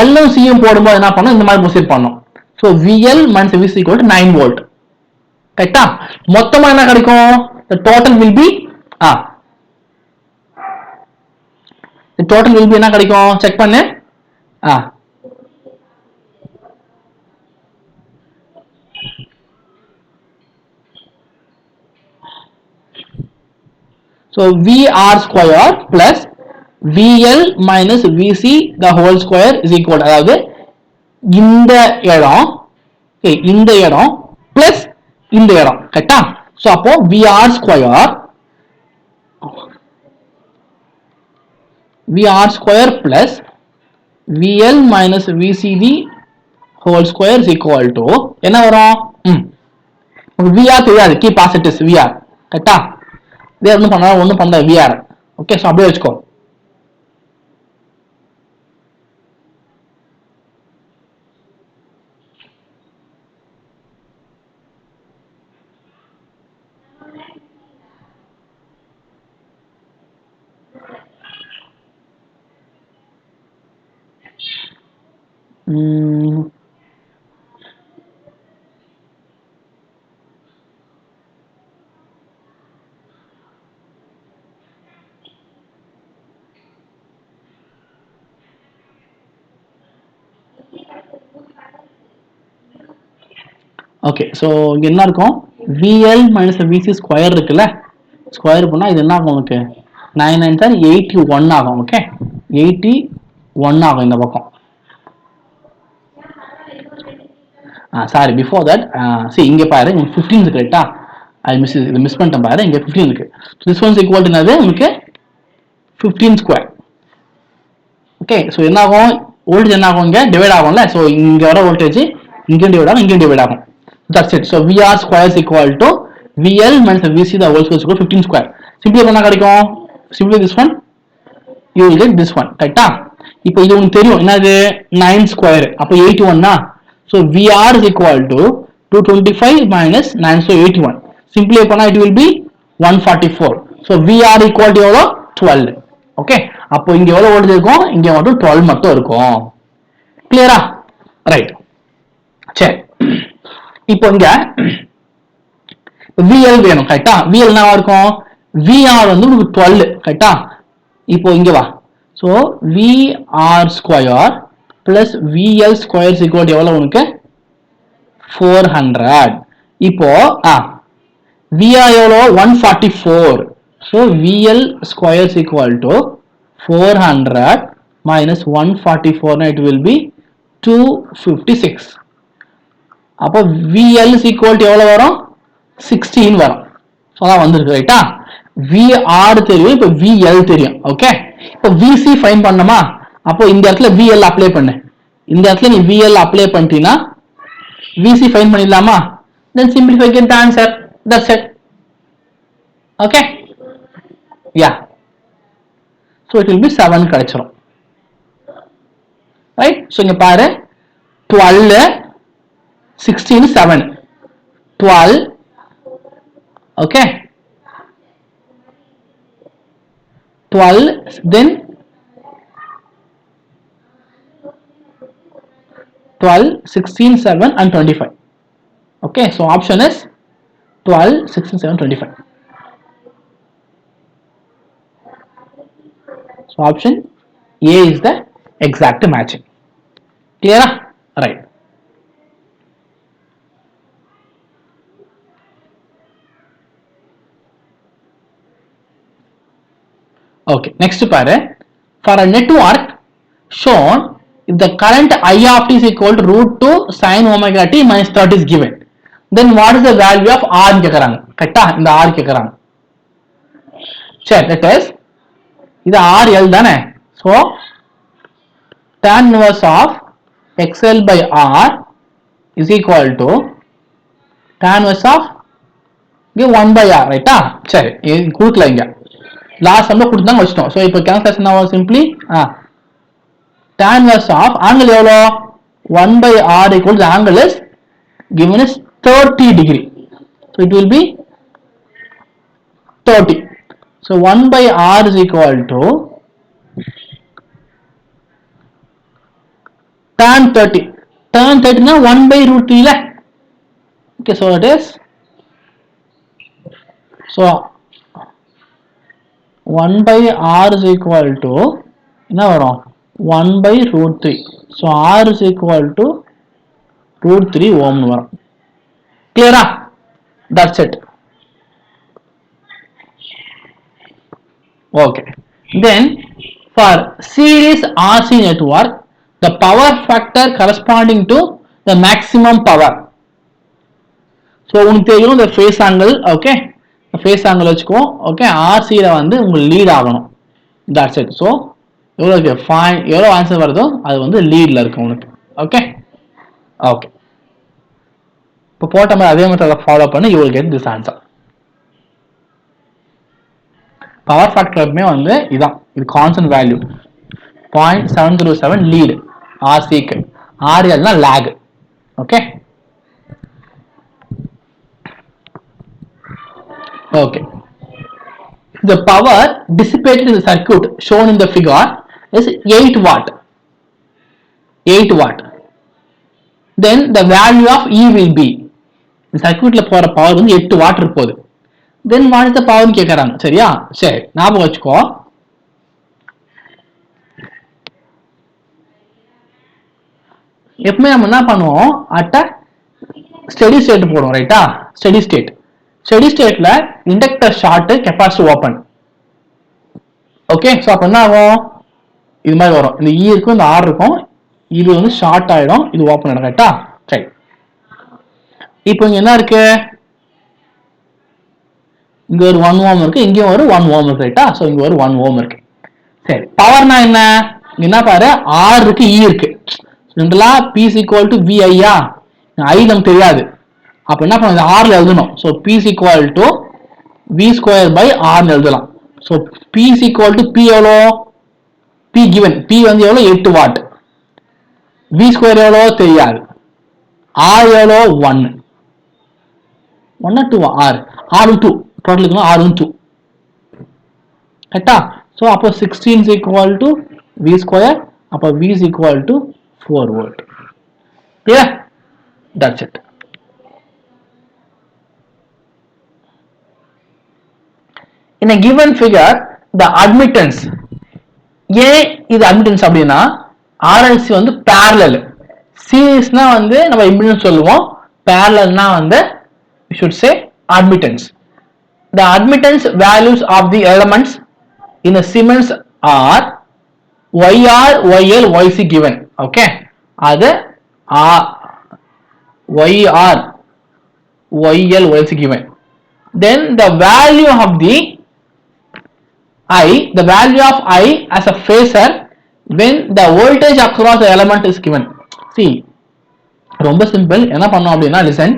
L ம் C ம் போடும்போது என்ன பண்ணணும்? இந்த மாதிரி ப்ரொசீட் பண்ணணும். So VL minus VC equal to 9 volt. கரெக்டா? மொத்தமா என்ன கிடைக்கும்? The total will be என்ன கிடைக்கும்? செக் பண்ணு. So VR square plus VL minus VC the whole square is equal to, அதாவது இந்த இடம் பிளஸ் இந்த இடம் கரெக்டா. சோ அப்போ VR square plus VL minus VCD whole square is equal to என்ன வரும்? VR தெரியாது, keep as it is VR கரெக்டா. வேற ஒண்ணும் பண்ணல VR. ஓகே, சோ அப்படியே வச்சுக்கோ. ஓகே, ஸோ இங்கே என்ன இருக்கும்? VL மைனஸ் VC ஸ்கொயர் இருக்குல்ல, ஸ்கொயர் பண்ணால் இது என்ன ஆகும்? உங்களுக்கு 9 9 சார் 81 ஆகும். ஓகே 81 ஆகும் இந்த பக்கம். சாரி பிஃபோர் தட் see இங்க பாரு 15 இருக்கு ரைட்டா. ஐ மிஸ் பண்ணிட்டேன் பாரு, இங்க 15 இருக்கு. this one is equal to என்னது உங்களுக்கு 15 ஸ்கொயர். ஓகே ஸோ என்ன ஆகும், வோல்டேஜ் என்ன ஆகும், இங்க டிவைட் ஆகும்ல. ஸோ இங்க வர வோல்டேஜ் இங்கே டிவைட் ஆகும், இங்கே டிவைட் ஆகும். That's it. So VR square is equal to VL minus VC the whole square is equal to 15 square. Simply என்ன கிடைக்கும், simply this one you will get this one ரைட்டா. இப்போ இது உங்களுக்கு தெரியும் என்னது 9 ஸ்கொயர் அப்போ 81 ஆ. So VR is equal to 225 minus 9 so 81. Simply பண்ணா it will be 144. So VR equal to எவ்வளோ 12. ஓகே அப்போ இங்க எவ்வளவு வோல்டேஜ் இருக்கும், இங்க மட்டும் 12 மட்டும் இருக்கும். கிளியரா ரைட். சரி இப்போ இங்க VL வேணும் கரெக்டா. VL என்னவா இருக்கும், VR வந்து உங்களுக்கு 12 கரெக்டா. இப்போ இங்க வா. So VR square plus VL square equal எவ்வளவு உனக்கு 400. இப்போ VR எவ்வளவு 144. so VL square is equal to 400 minus 144 it will be 256. அப்போ VL is equal to எவ்வளவு வரும் 16 வரும். ஸோ அதான் வந்துருக்கு ரைட்டா. VR தெரியும், இப்போ VL தெரியும். ஓகே இப்போ VC ஃபைன் பண்ணணுமா, அப்போ இந்த இடத்துல VL அப்ளை பண்ணு. இந்த இடத்துல நீ VL அப்ளை பண்ணிட்டீங்கன்னா VC ஃபைன் பண்ணிடலாமா. then simplify get the answer. That's it. Okay. Yeah. So it will be 7 கிடைச்சிரும். Right. So இங்க பாரு 12 16 7 12. Okay. 12 then 12 16 7 and 25. Okay. So option is 12 16 7 25. So option A is the exact matching. Clear? Right. Okay. Next part. For a network shown, if the current I of t is equal to root 2 sin omega t minus 30 is given, then what is the value of R கேக்குறாங்க. கரெக்ட்டா இந்த R கேக்குறாங்க. சரி that is இது RL தானே. so tan inverse of XL by R is equal to tan inverse of 1 by R ரைட்டா. சரி கொடுக்கல இங்க லாஸ்ட் சம்ல கொடுத்தாங்க வச்சிட்டோம். சோ இப்போ கேல்குலேஷன் ஆகும் simply tan inverse of angle எவ்வளோ 1 by R equals the angle is given is 30 degree. So it will be 30. So 1 by R is equal to tan 30. Tan 30 na 1 by root 3 la. Okay, so it is so 1 by R is equal to என்ன வரும் 1 by root 3. So R is equal to root 3 ohm வரும். Clear? That's it. Okay. Then for series RC network, the power factor corresponding to the maximum power. So உங்களுக்கு தெரியும் the phase angle. Okay. Phase angle வச்சுக்கோ. Okay. RC ல வந்து உங்களுக்கு லீட் ஆகணும். That's it. So எவ்வளவு ஆன்சர் வருதோ அது வந்து லீட்ல இருக்கு உங்களுக்கு. ஓகே ஓகே இப்போ போட்ட மாதிரி அதே மெத்தட ஃபாலோ பண்ணி you will get this answer. Power ஃபேக்டருமே வந்து இதான், இது கான்ஸ்டன்ட் வேல்யூ 0.707 லீட் RCக்கு, RLனா lag. Okay okay the power dissipated in the circuit shown in the figure is 8 watt. 8 watt. Then the value of E will be, இந்த சர்க்யூட்ல போற பவர் வந்து 8 what இருப்போது. then what is the power கேக்குறாங்க. சரியா? சரி ஞாபகம் வச்சுக்கோ. எப்பவுமே நம்ம என்ன பண்ணுவோம், அட் ஸ்டெடி ஸ்டேட் போடுவோம் ரைட்டா. ஸ்டெடி ஸ்டேட்ல inductor short capacitor open. Okay, so அப்போ என்ன ஆகும், இது மாதிரி வரும். இந்த இ இருக்கும், இந்த ஆர் இருக்கும், இது வந்து ஷார்ட் ஆயிடும், இது ஓப்பன் ஆயிடும். கரெக்டா? சரி, இப்போ இங்க என்ன இருக்கு, இங்க ஒரு 1 ஓம் இருக்கு, இங்கேயும் ஒரு 1 ஓம் இருக்கு. ரைட்டா? ஸோ இங்க ஒரு 1 ஓம் இருக்கு. சரி, பவர்னா என்ன, என்ன பாரு, ஆர் இருக்கு, இ இருக்கு. சிம்பிளா P is equal to V ஐயா, ஐ நமக்கு தெரியாது. அப்ப என்ன பண்ணுறது, ஆர்ல எழுதணும். So P is equal to V square by ஆர்னு எழுதலாம். So P is equal to P எவ்வளோ, பி கிவன், பி வந்து எவ்வளோ 8 வாட், வி ஸ்கொயர் எவ்வளோ தெரியாது, ஆர் எவ்வளோ 1 2 ஆர், ஆர் 2 டோட்டல் ஆர் 2. கரெக்டா? ஸோ அப்போ 16 is equal to v square, அப்போ v is equal to 4 volt. Yeah, that's it. In a given figure, the admittance, ஏன் இது admittance அப்படின்னா, RLC வந்து parallel, சீரிஸ்னா வந்து நம்ம impedance சொல்லுவோம், parallelனா வந்து we should say admittance. The admittance values of the elements in the Siemens are YR, YL, YC given. Okay, அது YR, YL, YC given. Then the value of the I, the value of I as a phasor when the voltage across the element is given. See, ரொம்ப சிம்பிள். என்ன பண்ணோம் அப்படின்னா, listen,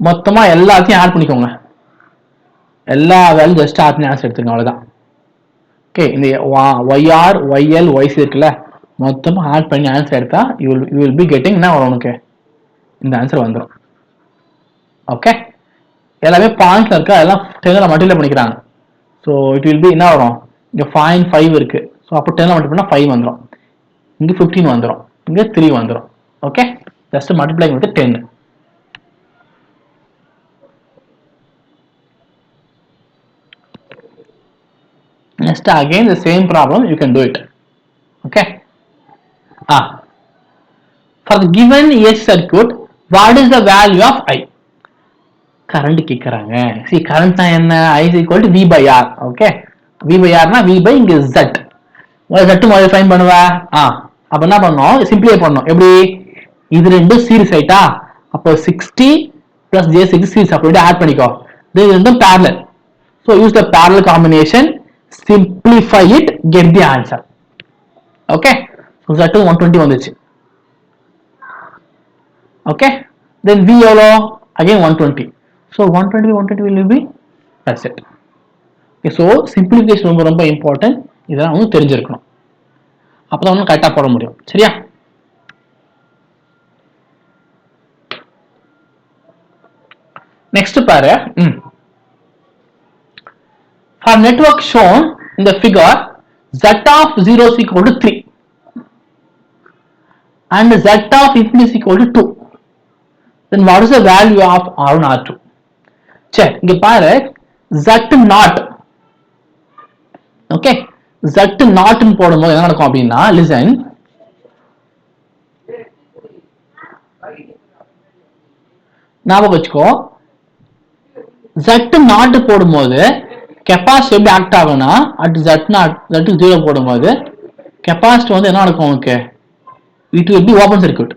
மொத்தமா எல்லாத்தையும் ஆட் பண்ணிக்கோங்க, எல்லா வேல்யூ ஜஸ்ட் ஆட் பண்ணி ஆன்சர் எடுத்துக்கோங்க, அவ்வளவுதான். ஓகே, இந்த YR, YL, YC இருக்குல்ல, மொத்தமா ஆட் பண்ணி ஆன்சர் எடுத்தா you will be getting என்ன வரும் உனக்கு, இந்த ஆன்சர் வந்துடும். ஓகே, எல்லாமே பாயிண்ட்ல இருக்கா, எல்லாம் 10ல மல்டிப்ளை பண்ணிக்கிறாங்க. ஸோ இட் வில் பி என்ன வரும், இங்கே 5 இருக்கு. ஸோ அப்போ 10ல மல்டிப்ளை பண்ணால் 5 வந்துடும், இங்கே 15 வந்துடும், இங்கே 3 வந்துடும். Okay, just multiply with 10. Next, again the same problem, you can do it. Okay. For the given AC circuit, what is the value of I? Current கேக்குறாங்க. See, current என்ன, I is equal to V by R. Okay, V by R னா V by இங்க Z. Z modify பண்ணுவா. அப்ப என்ன பண்ணோம், சிம்பிளை பண்ணோம். எப்படி, இது ரெண்டும் சீரிஸ் ஆயிட்டா, அப்போ 60 plus J6 சீரிஸ், அப்படியே ஆட் பண்ணிக்கோ. இது ரெண்டும் parallel. So use the parallel combination, simplify it, get the answer. Okay, so Z 120 வந்துச்சு. Okay, then V எவ்வளோ, again 120. So 120 will be, that's it. Okay, so simplification ரொம்ப ரொம்ப important. இதெல்லாம் வந்து தெரிஞ்சிருக்கணும், அப்பதான் வந்து கரெக்டா போட முடியும். சரியா? நெக்ஸ்ட் பாரு, for network shown in the figure, Z of 0 is equal to 3 and Z of infinity is equal to 2. Then what is the value of R1, R2? சரி, இங்க பாரு, Z not. Okay, Z not ன்னு போடும்போது என்ன நடக்கும் அப்படின்னா, listen, ஞாபகம் வச்சுக்கோ, Z not போடும்போது கெப்பாசிட்டி எப்படி ஆக்ட் ஆகும்னா, அட் Z not, Z 0 போடும்போது கெப்பாசிட்டி வந்து என்ன நடக்கும் உனக்கு, it will be open circuit,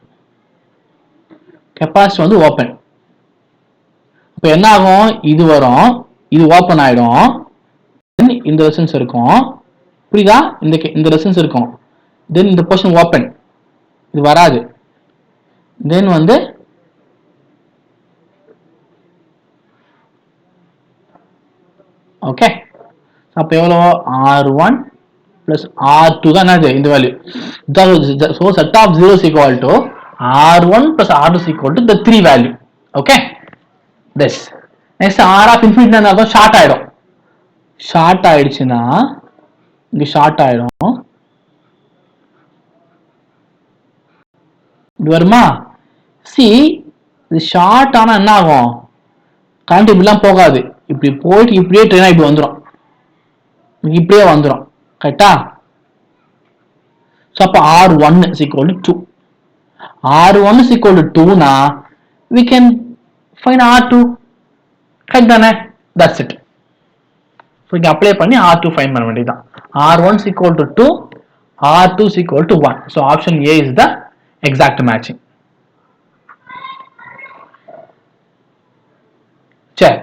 capacity வந்து ஓப்பன். இப்போ என்ன ஆகும், இது வரும், இது ஓப்பன் ஆயிடும், இந்த ரெசிஸ்டன்ஸ் இருக்கும், புரியுதா, இந்த ரெசிஸ்டன்ஸ் இருக்கும், தென் இந்த போர்ஷன் ஓப்பன், இது வராது, தென் வந்து ஓகே, அப்போ எவ்வளோ, R1 plus R2 தான் என்னது இந்த value. So set of 0 is equal to R1 plus R2 is equal to the 3 value. Okay, this next R of infinity என்ன அர்த்தம், ஷார்ட் ஆயிடும். ஷார்ட் ஆயிடுச்சுன்னா இங்க ஷார்ட் ஆயிடும், இது வருமா. சி, இது ஷார்ட் ஆனா என்ன ஆகும், கரண்ட் இப்படிலாம் போகாது, இப்படி போயிட்டு இப்படியே ட்ரெயினா இப்படி வந்துடும், இப்படியே வந்துடும். கரெக்டா? ஸோ அப்போ R1 is equal to 2. R1 is equal to 2 னா we can find R2. Correct தானே? That's it. ஸோ இங்கே அப்ளை பண்ணி R2 ஃபைன் பண்ண வேண்டியதுதான். R1 is equal to 2, R2 is equal to 1. So option A is the exact matching. சரி,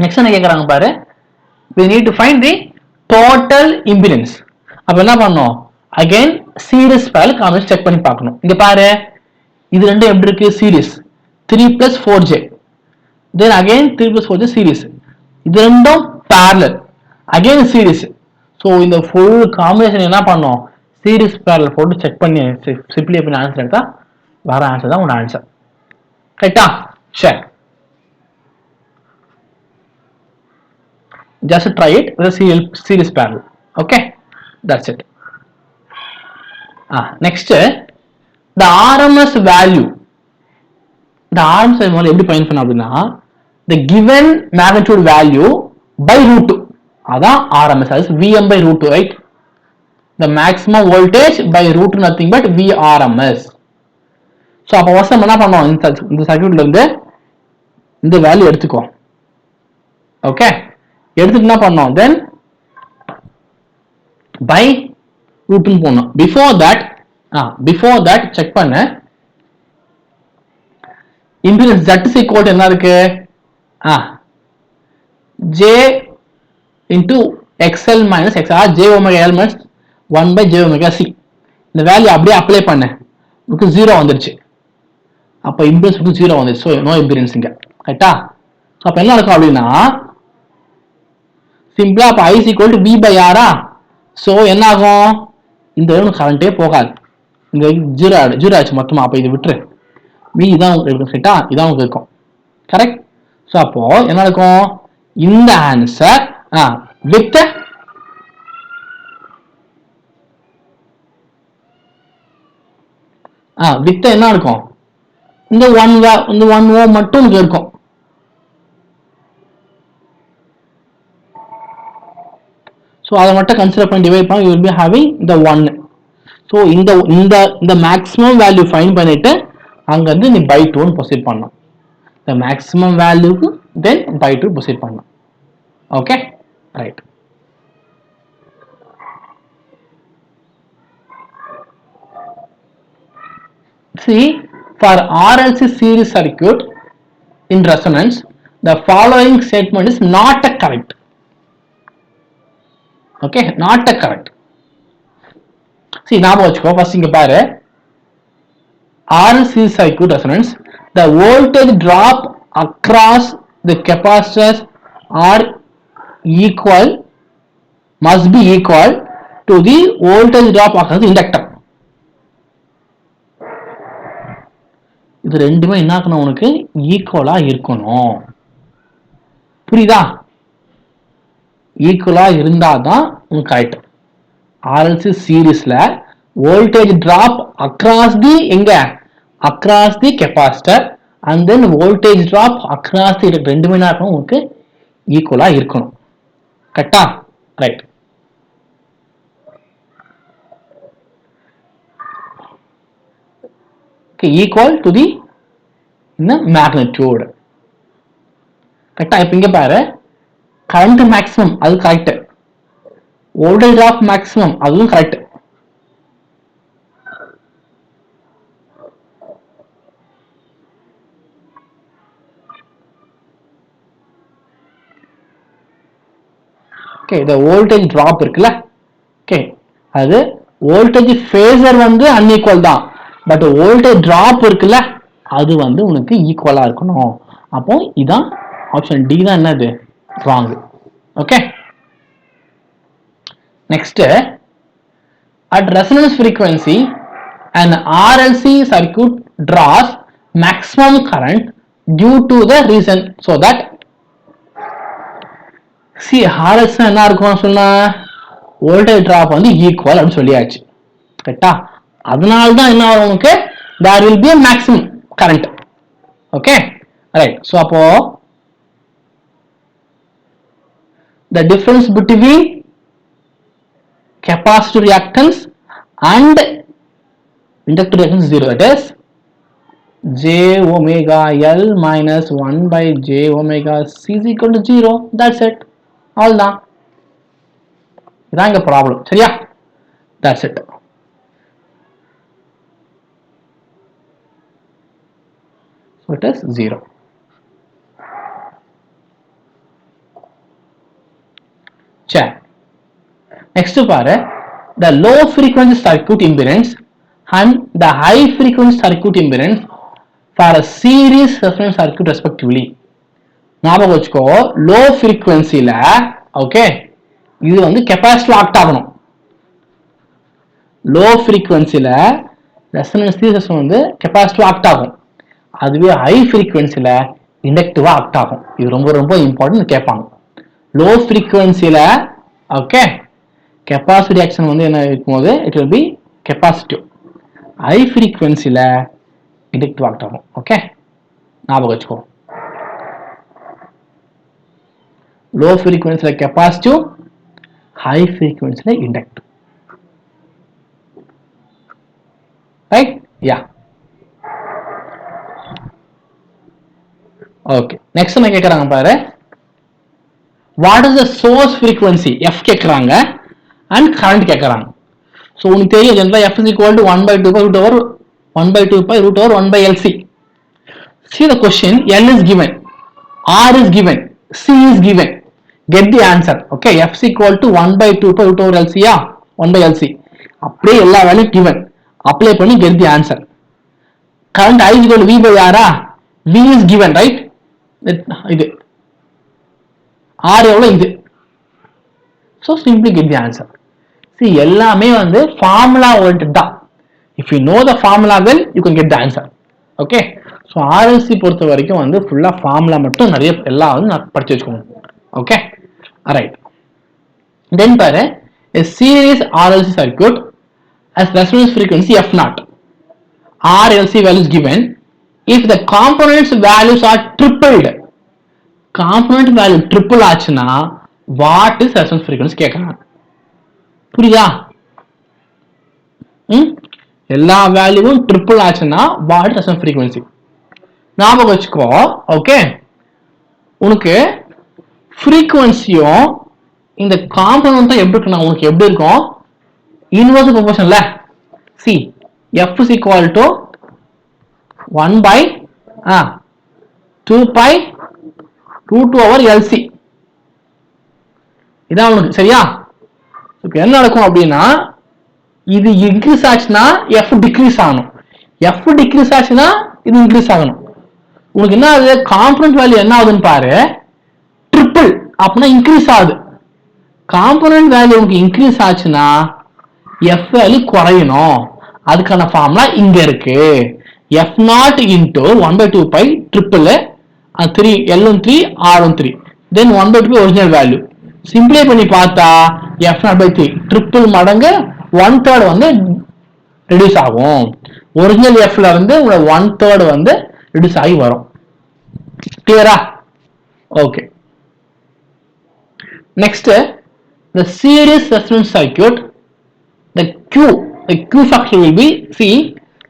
நெக்ஸ்ட் என்ன கேட்குறாங்க பாரு, we need to find the total impedance. அப்ப என்ன பண்ணோம், again series parallel combination check பண்ணி பார்க்கணும். இங்க பாரு, இது ரெண்டும் எப்படி இருக்கு, series 3 plus 4j, then again 3 plus 4j series, இது ரெண்டும் parallel, again series. ஸோ இந்த ஃபுல் காம்பினேஷன் என்ன பண்ணோம், சீரிஸ் பேரல் போட்டு செக் பண்ணி சிம்பிளி பண்ணி ஆன்சர் எடுத்தா வர ஆன்சர் தான் உங்க ஆன்சர். ரைட்டா? சரி, just try it with a series parallel. Okay, that's it. Next, the RMS value. The RMS value எப்படி ஃபைண்ட் பண்ண அப்படின்னா, the given magnitude value by root 2, அதான் RMS, that is Vm by root 2, right? The maximum voltage by root 2 nothing but Vrms. So அப்போ ஃபர்ஸ்ட் நம்ம என்ன பண்ணோம், இந்த சர்க்யூட்ல இருந்து இந்த வேல்யூ எடுத்துக்கோ. ஓகே, எடுத்துட்டு என்ன பண்ணோம், தென் பை ரூட்னு போடணும். பிஃபோர் தட் செக் பண்ண impedance Z is equal to என்ன இருக்கு, J into XL minus XR, J omega L minus 1 by J omega C. இந்த வேல்யூ அப்படியே அப்ளை பண்ண, உங்களுக்கு 0 வந்துருச்சு. அப்போ இம்பிடன்ஸ் 0 வந்துருச்சு. ஸோ நோ இம்பிடன்ஸ் இங்க. ரைட்டா? ஸோ அப்போ என்ன இருக்கும் அப்படின்னா, சிம்பிளா அப்ப I is equal to V by R. So என்ன ஆகும், இந்த கரண்டே போகாது, இங்க 0 ஆச்சு மொத்தமா. அப்ப இது விட்டுரு, V இதான் இருக்கும். ரைட்டா? இதான் உங்களுக்கு இருக்கும். கரெக்ட்? சோ அப்போ என்ன இருக்கும், இந்த ஆன்சர் வித் என்ன இருக்கும், இந்த 1 ஓம் மட்டும் இங்க இருக்கும். So அதை மட்டும் கன்சிடர் பண்ணி டிவைட் பண்ணி you will be having the 1. So இந்த maximum value find பண்ணிட்டு அங்க வந்து நீ by 2 ன்னு proceed பண்ணணும். The maximum value க்கு then by 2 proceed பண்ணணும். Okay, right. See, for RLC series circuit in resonance, the following statement is not correct. Okay, not correct. See, ஞாபகம் வச்சுக்கோ. ஃபர்ஸ்ட் இங்க பாரு, RLC circuit resonance, the voltage drop across the capacitors are equal, must be equal to the voltage drop across the inductor. இது ரெண்டுமே என்ன ஆகணும், உனக்கு ஈக்குவலா இருக்கணும். புரியுதா? ஈக்குவலா இருந்தாதான் உனக்கு கரெக்ட். RLC சீரிஸ்ல வோல்டேஜ் டிராப் அக்ராஸ் தி எங்க, across the capacitor and then voltage drop across the ரெண்டுமே என்ன இருக்கணும், உங்களுக்கு ஈக்குவலா இருக்கணும். கரெக்டா? Right. Equal to the magnitude. கரெக்டா? இப்ப இங்க பாரு, கரண்ட் மேக்ஸிமம் அது கரெக்ட், வோல்டேஜ் டிராப் மேக்ஸிமம் அதுவும் கரெக்ட். ஓகே, இந்த வோல்டேஜ் டிராப் இருக்குல்ல, ஓகே, அது வோல்டேஜ் ஃபேசர் வந்து அன்ஈக்குவல் தான், பட் வோல்டேஜ் டிராப் இருக்குல்ல அது வந்து உனக்கு ஈக்குவலா இருக்கணும். அப்போ இதான் ஆப்ஷன் டி தான் என்னது, wrong. Okay, next, at resonance frequency an RLC circuit draws maximum current due to the reason so that see RLC என்ன இருக்கும் சொன்னா, வோல்டேஜ் டிராப் வந்து ஈக்குவல் அப்படின்னு சொல்லியாச்சு. கரெக்டா? அதனால தான் என்ன ஆகும் உங்களுக்கு, there will be a maximum current. Okay, right. So அப்போ the difference between capacitor reactance and inductor reactance is 0. That is j omega L minus 1 by j omega C is equal to 0. That's it. அவ்வளவுதான். இதான் இங்க ப்ராப்ளம். சரியா? That's it. So it is 0. Check. Next பாரு, the low frequency circuit impedance and the high frequency circuit impedance for a series resonance circuit respectively. ஞாபகம் வச்சுக்கோ, low frequency ல ஓகே இது வந்து கெபாசிட்டர் ஆக்ட் ஆகணும். low frequency ல ரெசனன்ஸ் சீரிஸ் வந்து கெபாசிட்டிவ் ஆக்ட் ஆகும். அதுவே ஹை ஃப்ரீக்வன்சில இண்டக்டிவா ஆக்ட் ஆகும். இது ரொம்ப ரொம்ப இம்பார்ட்டன்ட் கேட்பாங்க. லோ ஃப்ரீக்வன்சில ஓகே கெபாசிட்டி ஆக்ஷன் வந்து என்ன இருக்கும்போது it will be capacitive. High ஃப்ரீக்வன்சில இண்டக்டிவ் ஆக்ட் ஆகும். ஓகே ஞாபகம் வச்சுக்கோ. லோ ஃப்ரீக்வன்சில கெபாசிட்டிவ், ஹை ஃப்ரீக்வன்சில inductive. Right? Yeah. Okay next என்ன கேக்குறாங்க பாரு, what is the source frequency F கேக்குறாங்க அண்ட் கரண்ட் கேக்குறாங்க. ஸோ உனக்கு தெரியும் ஜெனரலா F is equal to 1/2 by root over 1/2 by root over 1/LC. See the question, L is given, R is given, C is given. Get the answer. Okay, F is equal to 1/2 by root over LC yeah 1/LC. அப்படியே எல்லா வேல்யூ given. அப்ளை பண்ணி get the answer. Current I is equal to V by R. V is given, right? இது R எவ்வளவு இது. So simply get the answer. See எல்லாமே வந்து formula oriented தான். If you know the formula well, you can get the answer. Okay? So RLC பொறுத்த வரைக்கும் வந்து ஃபுல்லா formula மட்டும் நிறைய எல்லாம் வந்து நான் படிச்சு வச்சுக்கோங்க. Okay? Alright. Then பாரு, a series RLC circuit has resonance frequency F0. RLC value is given. If the components values are tripled, component value triple ஆச்சுனா what is resonance frequency கேக்குறாங்க. புரியுதா? எல்லா வேல்யூவும் ட்ரிபிள் ஆச்சுன்னா what is resonance frequency ஞாபகம் வச்சுக்கோ. ஓகே உனக்கு ஃப்ரீக்வன்சியும் இந்த காம்பனன்ட் எப்படி இருக்குன்னா உனக்கு எப்படி இருக்கும், இன்வெர்ஸ் ப்ரொபோர்ஷன்ல. சி F is equal to 1/2 by root over LC. இதான் உனக்கு சரியா? இப்போ என்ன நடக்கும் அப்படின்னா இது இன்க்ரீஸ் ஆச்சுன்னா F டிக்ரீஸ் ஆகணும், F டிக்ரீஸ் ஆச்சுன்னா இது இன்க்ரீஸ் ஆகணும். உனக்கு என்ன ஆகுது, காம்பனன்ட் வேல்யூ என்ன ஆகுதுன்னு பாரு, ட்ரிபிள் அப்படின்னா இன்க்ரீஸ் ஆகுது. காம்பனன்ட் வேல்யூ உனக்கு இன்க்ரீஸ் ஆச்சுன்னா F வேல்யூ குறையணும். அதுக்கான ஃபார்முலா இங்க இருக்கு. F0 into 1/2 pi triple 3 L1 3 R1 3 then 1/2 original value. Simplify பண்ணி பார்த்தா F0/3 ட்ரிபிள் மடங்கு 1/3 வந்து ரெடியூஸ் ஆகும். ஒரிஜினல் Fல இருந்து 1/3 வந்து ரெடியூஸ் ஆகி வரும். கிளியரா? Okay next the series resonance circuit, the Q factor will be, see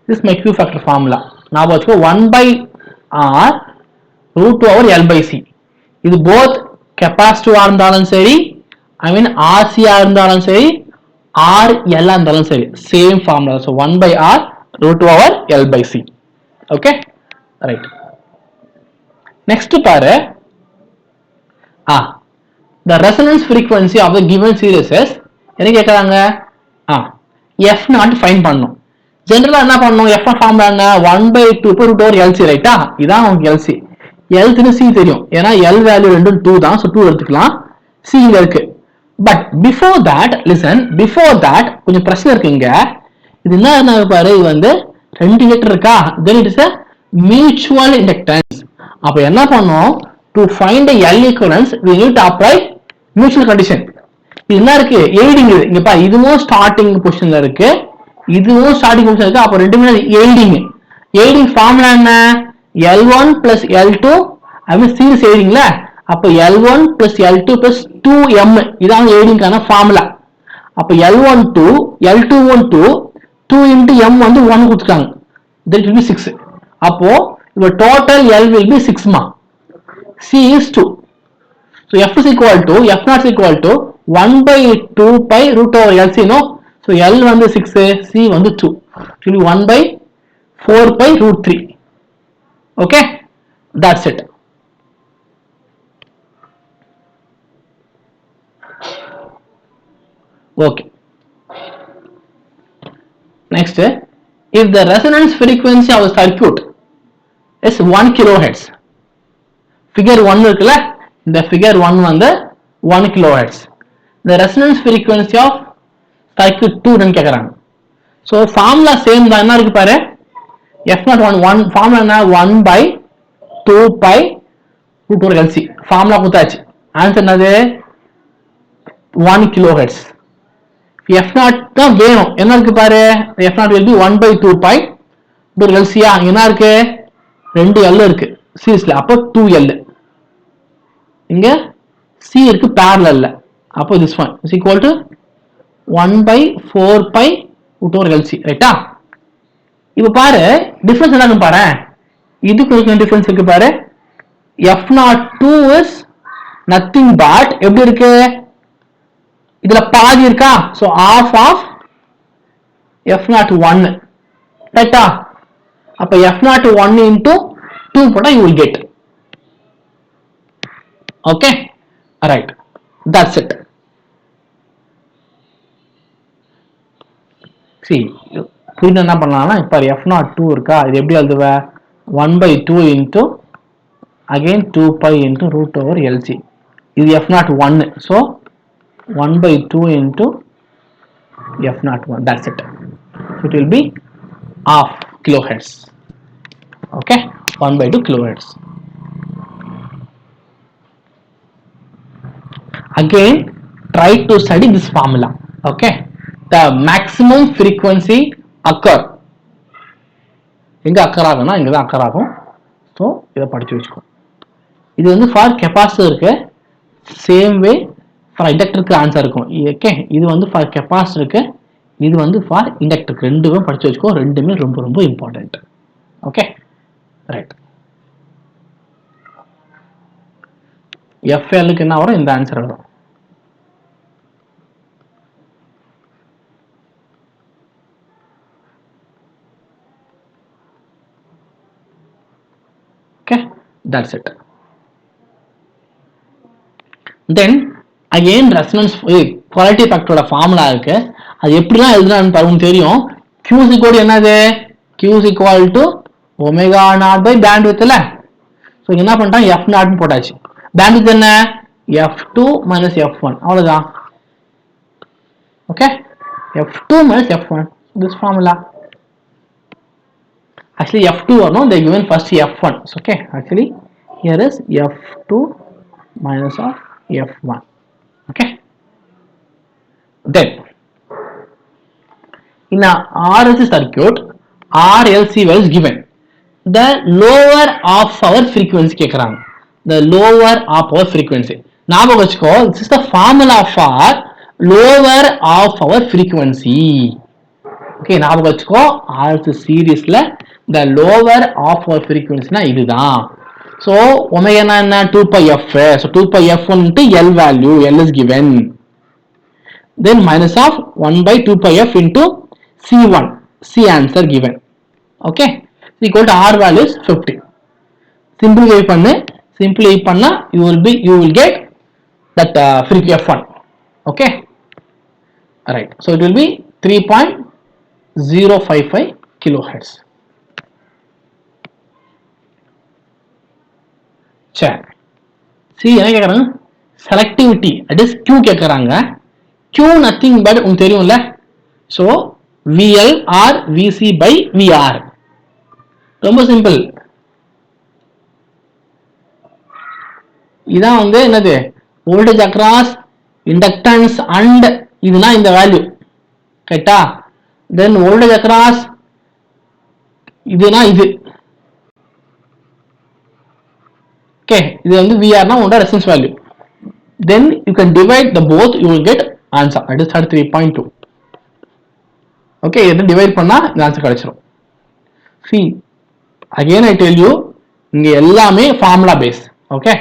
this is my Q factor formula. Now watch 1/R root over L by C. இது both capacitive இருந்தாலும் சரி, I mean RC இருந்தாலும் சரி, RL இருந்தாலும் சரி, same formula. So 1/R root over L by C. Okay, right. Next பாரு, the resonance frequency of the given series is என்ன கேக்குறாங்க, F0 ஃபைண்ட் பண்ணனும். ஜெனரலா என்ன பண்ணனும், F ஃபார்முலா என்ன 1/2 பை ரூட் ஓவர் LC ரைட்டா. இதான் உங்களுக்கு LC. L3 C தெரியும், ஏன்னா L வேல்யூ ரெண்டும் 2 தான். So 2 எடுத்துக்கலாம். C இங்க இருக்கு. But before that listen, before that கொஞ்சம் பிரச்சனை இருக்கு இங்க. இது என்ன பாரு, இது வந்து ரெண்டு இண்டக்டர் இருக்கா, then it is a mutual inductance. அப்ப என்ன பண்ணனும், to find the L equivalence we need to apply mutual condition. இது என்ன இருக்கு, எய்டிங். இங்க பா, இதுவும் ஸ்டார்டிங் பொசிஷன்ல இருக்கு, இதுவும் ஸ்டார்டிங் பொசிஷன்ல இருக்கு. அப்ப ரெண்டுமே எய்டிங். எய்டிங் ஃபார்முலா என்ன, L1 plus L2 அது சீரிஸ் எய்டிங்ல. அப்ப L1 plus L2 plus 2M இதான் எய்டிங்கான ஃபார்முலா. அப்ப L12 L212 2 into M வந்து 1 கொடுத்துட்டாங்க, that will be 6. அப்போ இப்போ total L will be 6 மா. C is 2. So F is equal to F naught is equal to 1 by 2 pi root over LC, no? So L வந்து 6, C வந்து 2. It will be 1 by 4 pi root 3. Okay, that's it. Okay. Next, if the resonance frequency of a circuit is 1 kilohertz, figure 1 இருக்குல்ல, இந்த figure 1 வந்து 1 kilohertz. The resonance frequency of circuit 2 ன்னு கேக்குறாங்க. So formula same தான், என்ன இருக்கு பாரு, F01 formula என்ன, 1 by 2 pi root over LC. formula கொடுத்தாச்சு. ஆன்சர் என்னது, 1 kilohertz. F0 தான் வேணும், என்ன இருக்கு பாரு, F0 will be 1 by 2 pi root over LC. என்ன இருக்கு, 2 L இருக்கு சீரிஸ்ல, அப்போ 2L. இங்க C இருக்கு parallel, அப்போ this one is equal to 1 by 4 pi root over LC, ரைட்டா? இப்போ பாரு டிஃபரன்ஸ் என்னன்னு பாரு, இதுக்கு டிஃபரன்ஸ் இருக்கு பாரு. F02 is nothing but எப்படி இருக்கு, இதுல பாதி இருக்கா, so half of F01, ரைட்டா? அப்ப F01 into 2 போட்டா you will get. Okay, right, that's it. See, புரியுது என்ன பண்ணலாம்னா, இப்ப F02 இருக்கா, இது எப்படி எழுதுவ, 1 by 2 into again 2 pi into root over LC. இது F01, so 1 by 2 into F01, that's it. So it will be half kilohertz. Okay, 1 by 2 kilohertz. Again try to study this formula. Okay, the maximum frequency occur எங்க occur ஆகும்னா இங்க தான் occur ஆகும். so இத படிச்சு வெச்சுக்கோ. இது வந்து for capacitor இருக்கு, same way for inductor க்கு ஆன்சர் இருக்கும். ஓகே, இது வந்து for capacitor இருக்கு, இது வந்து for inductor. ரெண்டுமே படிச்சு வெச்சுக்கோ, ரெண்டுமே ரொம்ப ரொம்ப இம்பார்ட்டன்ட். Okay, right. FL க்கு என்ன வரும், இந்த ஆன்சர் வரும். Okay, that's it. Then again resonance quality factor ஓட ஃபார்முலா இருக்கு, அது எப்படிலாம் எழுதுறான்னு பாருங்க தெரியும். Q is equal to என்னது, Q is equal to omega naught by bandwidth இல்ல. so என்ன பண்ணிட்டான், F0 ன்னு போட்டாச்சு. bandwidth என்ன, F2 minus F1, அவ்வளவுதான். okay, F2 minus F1, this formula. actually F2 or no, they given first F1. okay, actually here is F2 minus of F1. okay, then in a RLC circuit, RLC was given the lower of our frequency கேக்குறாங்க, the lower of our frequency. ஞாபகம் வச்சுக்கோ, this is the formula for lower of our frequency. okay, ஞாபகம் வச்சுக்கோ, RLC சீரிஸ்ல the lower of our frequency na இதுதான். so omega na enna, 2 pi f, so 2 pi f1 into L value, L is given, then minus of 1 by 2 pi f into C1, C answer given. okay, so equal to R value is 50. simplify பண்ணா you will get that frequency f1. okay, right, so it will be 3.055 kilohertz. சரி, see என்ன கேக்குறாங்க, selectivity, that is Q கேக்குறாங்க. Q nothing but உங்களுக்கு தெரியும்ல, so VL or VC by VR. ரொம்ப சிம்பிள். இதான் வந்து என்னது, voltage across inductance and இதுனா இந்த வேல்யூ, கரெக்ட்டா? then voltage across இதுனா இது. okay, இது வந்து VR னா உங்களோட resistance value. then you can divide the both, you will get answer, that is 33.2. okay, இத டிவைட் பண்ணா இந்த ஆன்சர் கிடைச்சிரும். see again I tell you, இங்க எல்லாமே ஃபார்முலா பேஸ். okay,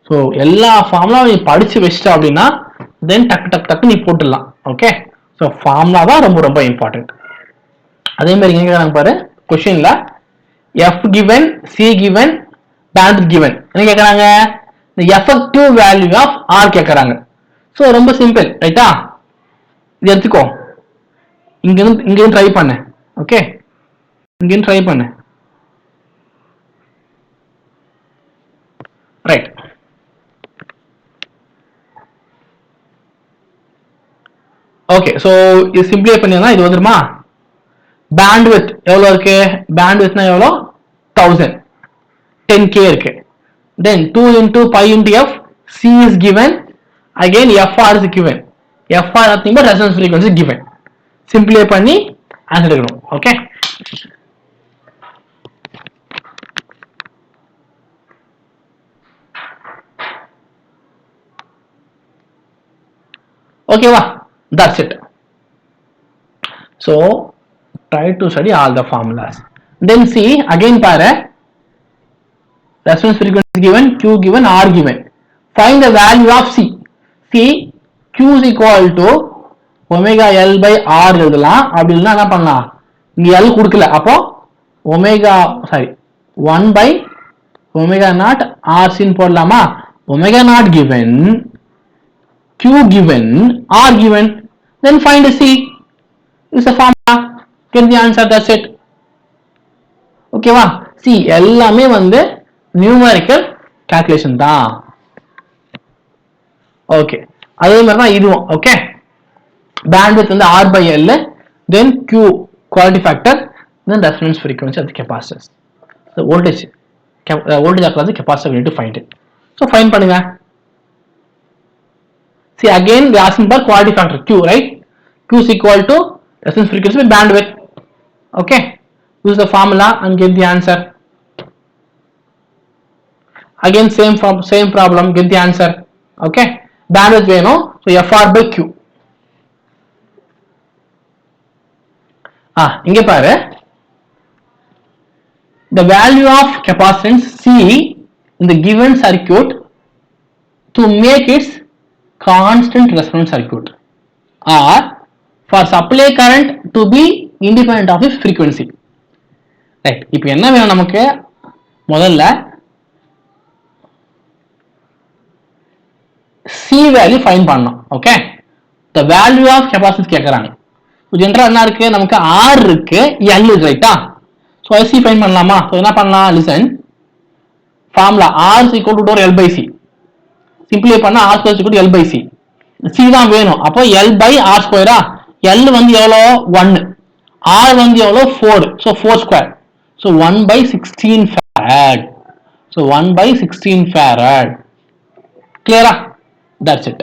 ஸோ எல்லா ஃபார்முலாவும் நீ படிச்சு வச்சிட்ட அப்படின்னா தென் டக்கு டக்கு டக்கு நீ போட்டுடலாம். ஓகே, ஸோ ஃபார்முலா தான் ரொம்ப ரொம்ப இம்பார்ட்டன்ட். அதே மாதிரி எங்க கேட்குறாங்க பாரு கொஸ்டின்ல, F given, C given, bandwidth given. என்ன கேட்குறாங்க? இந்த எஃபெக்டிவ் வேல்யூ ஆஃப் ஆர் கேட்குறாங்க. ஸோ ரொம்ப சிம்பிள் ரைட்டா, இது எடுத்துக்கோ, இங்கிருந்து ட்ரை பண்ணு. ஓகே, இங்கிருந்து ட்ரை பண்ணு. Right, okay. ஸோ இது சிம்பிளை பண்ணினா இது வந்துருமா? பேண்ட்வித் எவ்வளோ இருக்கு? பேண்ட்வித்னா எவ்வளோ? 1000, 10K இருக்கு. Then 2 into pi into f, c is given, again fr is given. fr nothing but resonance frequency given. Simplify பண்ணி ஆன்சர் எடுக்கணும். ஓகே, ஓகேவா? That's it. So try to study all the formulas. Then see again பாரு, resonance frequency given, q given, r given. Find the value of c. See, q is equal to omega l by r எழுதலாம். அப்படி இல்லைன்னா என்ன பண்ணலாம், இங்க l கொடுக்கல, அப்போ omega 1 by omega naught r sin போடலாமா? omega naught given, q given, r given, then find c. is the formula, get the answer, that's it. ஓகேவா? சி எல்லாமே வந்து நியூமரிக்கல் கால்குலேஷன் தான். ஓகே, அதே மாதிரி தான் இதுவும். ஓகே, பேண்ட்வித் வந்து r by l, then q quality factor, then resonance frequency of the capacitors. The voltage across the capacitor we need to find it. So find பண்ணுங்க. See again we are asking for quality factor q, right? Q is equal to resonance frequency by bandwidth. Okay, use the formula and get the answer. Again same problem, get the answer. Okay, bandwidth வேணும், so fr by q. இங்க பாரு, the value of capacitance C in the given circuit to make its constant resonance circuit, or for supply current to be independent of its frequency. Right, இப்போ என்ன வேணும் நமக்கு? முதல்ல C value find பண்ணணும். Okay, the value of capacitance கேக்குறாங்க. ஜெனரலா என்ன இருக்கு, நமக்கு R இருக்கு, L இருக்கு, ரைட்டா? So C find பண்ணலாமா? So என்ன பண்ணலாம்? Listen, formula R is equal to L by C. Simplify பண்ணா R square is equal to L by C. C தான் வேணும், அப்போ L by R square. L வந்து எவ்வளோ? 1, R வந்து எவ்வளோ? 4, so 4 square, so 1 by 16 farad. So 1 by 16 farad. Clear? That's it.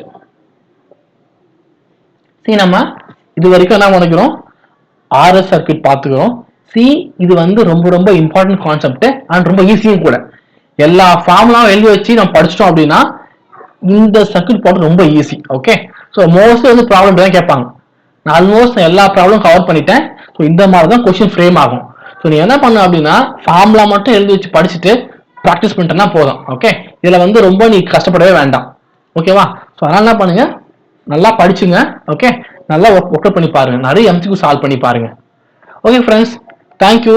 See, நம்ம இது வரைக்கும் என்ன பண்ணிக்கிறோம்? RS சர்க்யூட் பார்த்துக்கிறோம். சி இது வந்து ரொம்ப ரொம்ப இம்பார்ட்டன்ட் கான்செப்ட் அண்ட் ரொம்ப ஈஸியும் கூட. எல்லா ஃபார்முலாவும் எழுதி வச்சு நம்ம படிச்சிட்டோம் அப்படின்னா இந்த சர்க்யூட் போட்டு ரொம்ப ஈஸி. ஓகே, ஸோ மோஸ்ட்லி வந்து ப்ராப்ளம் தான் கேட்பாங்க. நான் ஆல்மோஸ்ட் எல்லா ப்ராப்ளம் கவர் பண்ணிட்டேன். ஸோ இந்த மாதிரி தான் கொஸ்டின் ஃப்ரேம் ஆகும். ஸோ நீ என்ன பண்ண அப்படின்னா ஃபார்முலா மட்டும் எழுதி வச்சு படிச்சுட்டு ப்ராக்டிஸ் பண்ணிட்டேன்னா போதும். ஓகே, இதில் வந்து ரொம்ப நீ கஷ்டப்படவே வேண்டாம். ஓகேவா? ஸோ அதனால என்ன பண்ணுங்க, நல்லா படிச்சுங்க. ஓகே, நல்லா ஒர்க் அவுட் பண்ணி பாருங்க, நிறைய எம்சிக்யூ சால்வ் பண்ணி பாருங்க. Okay friends, thank you.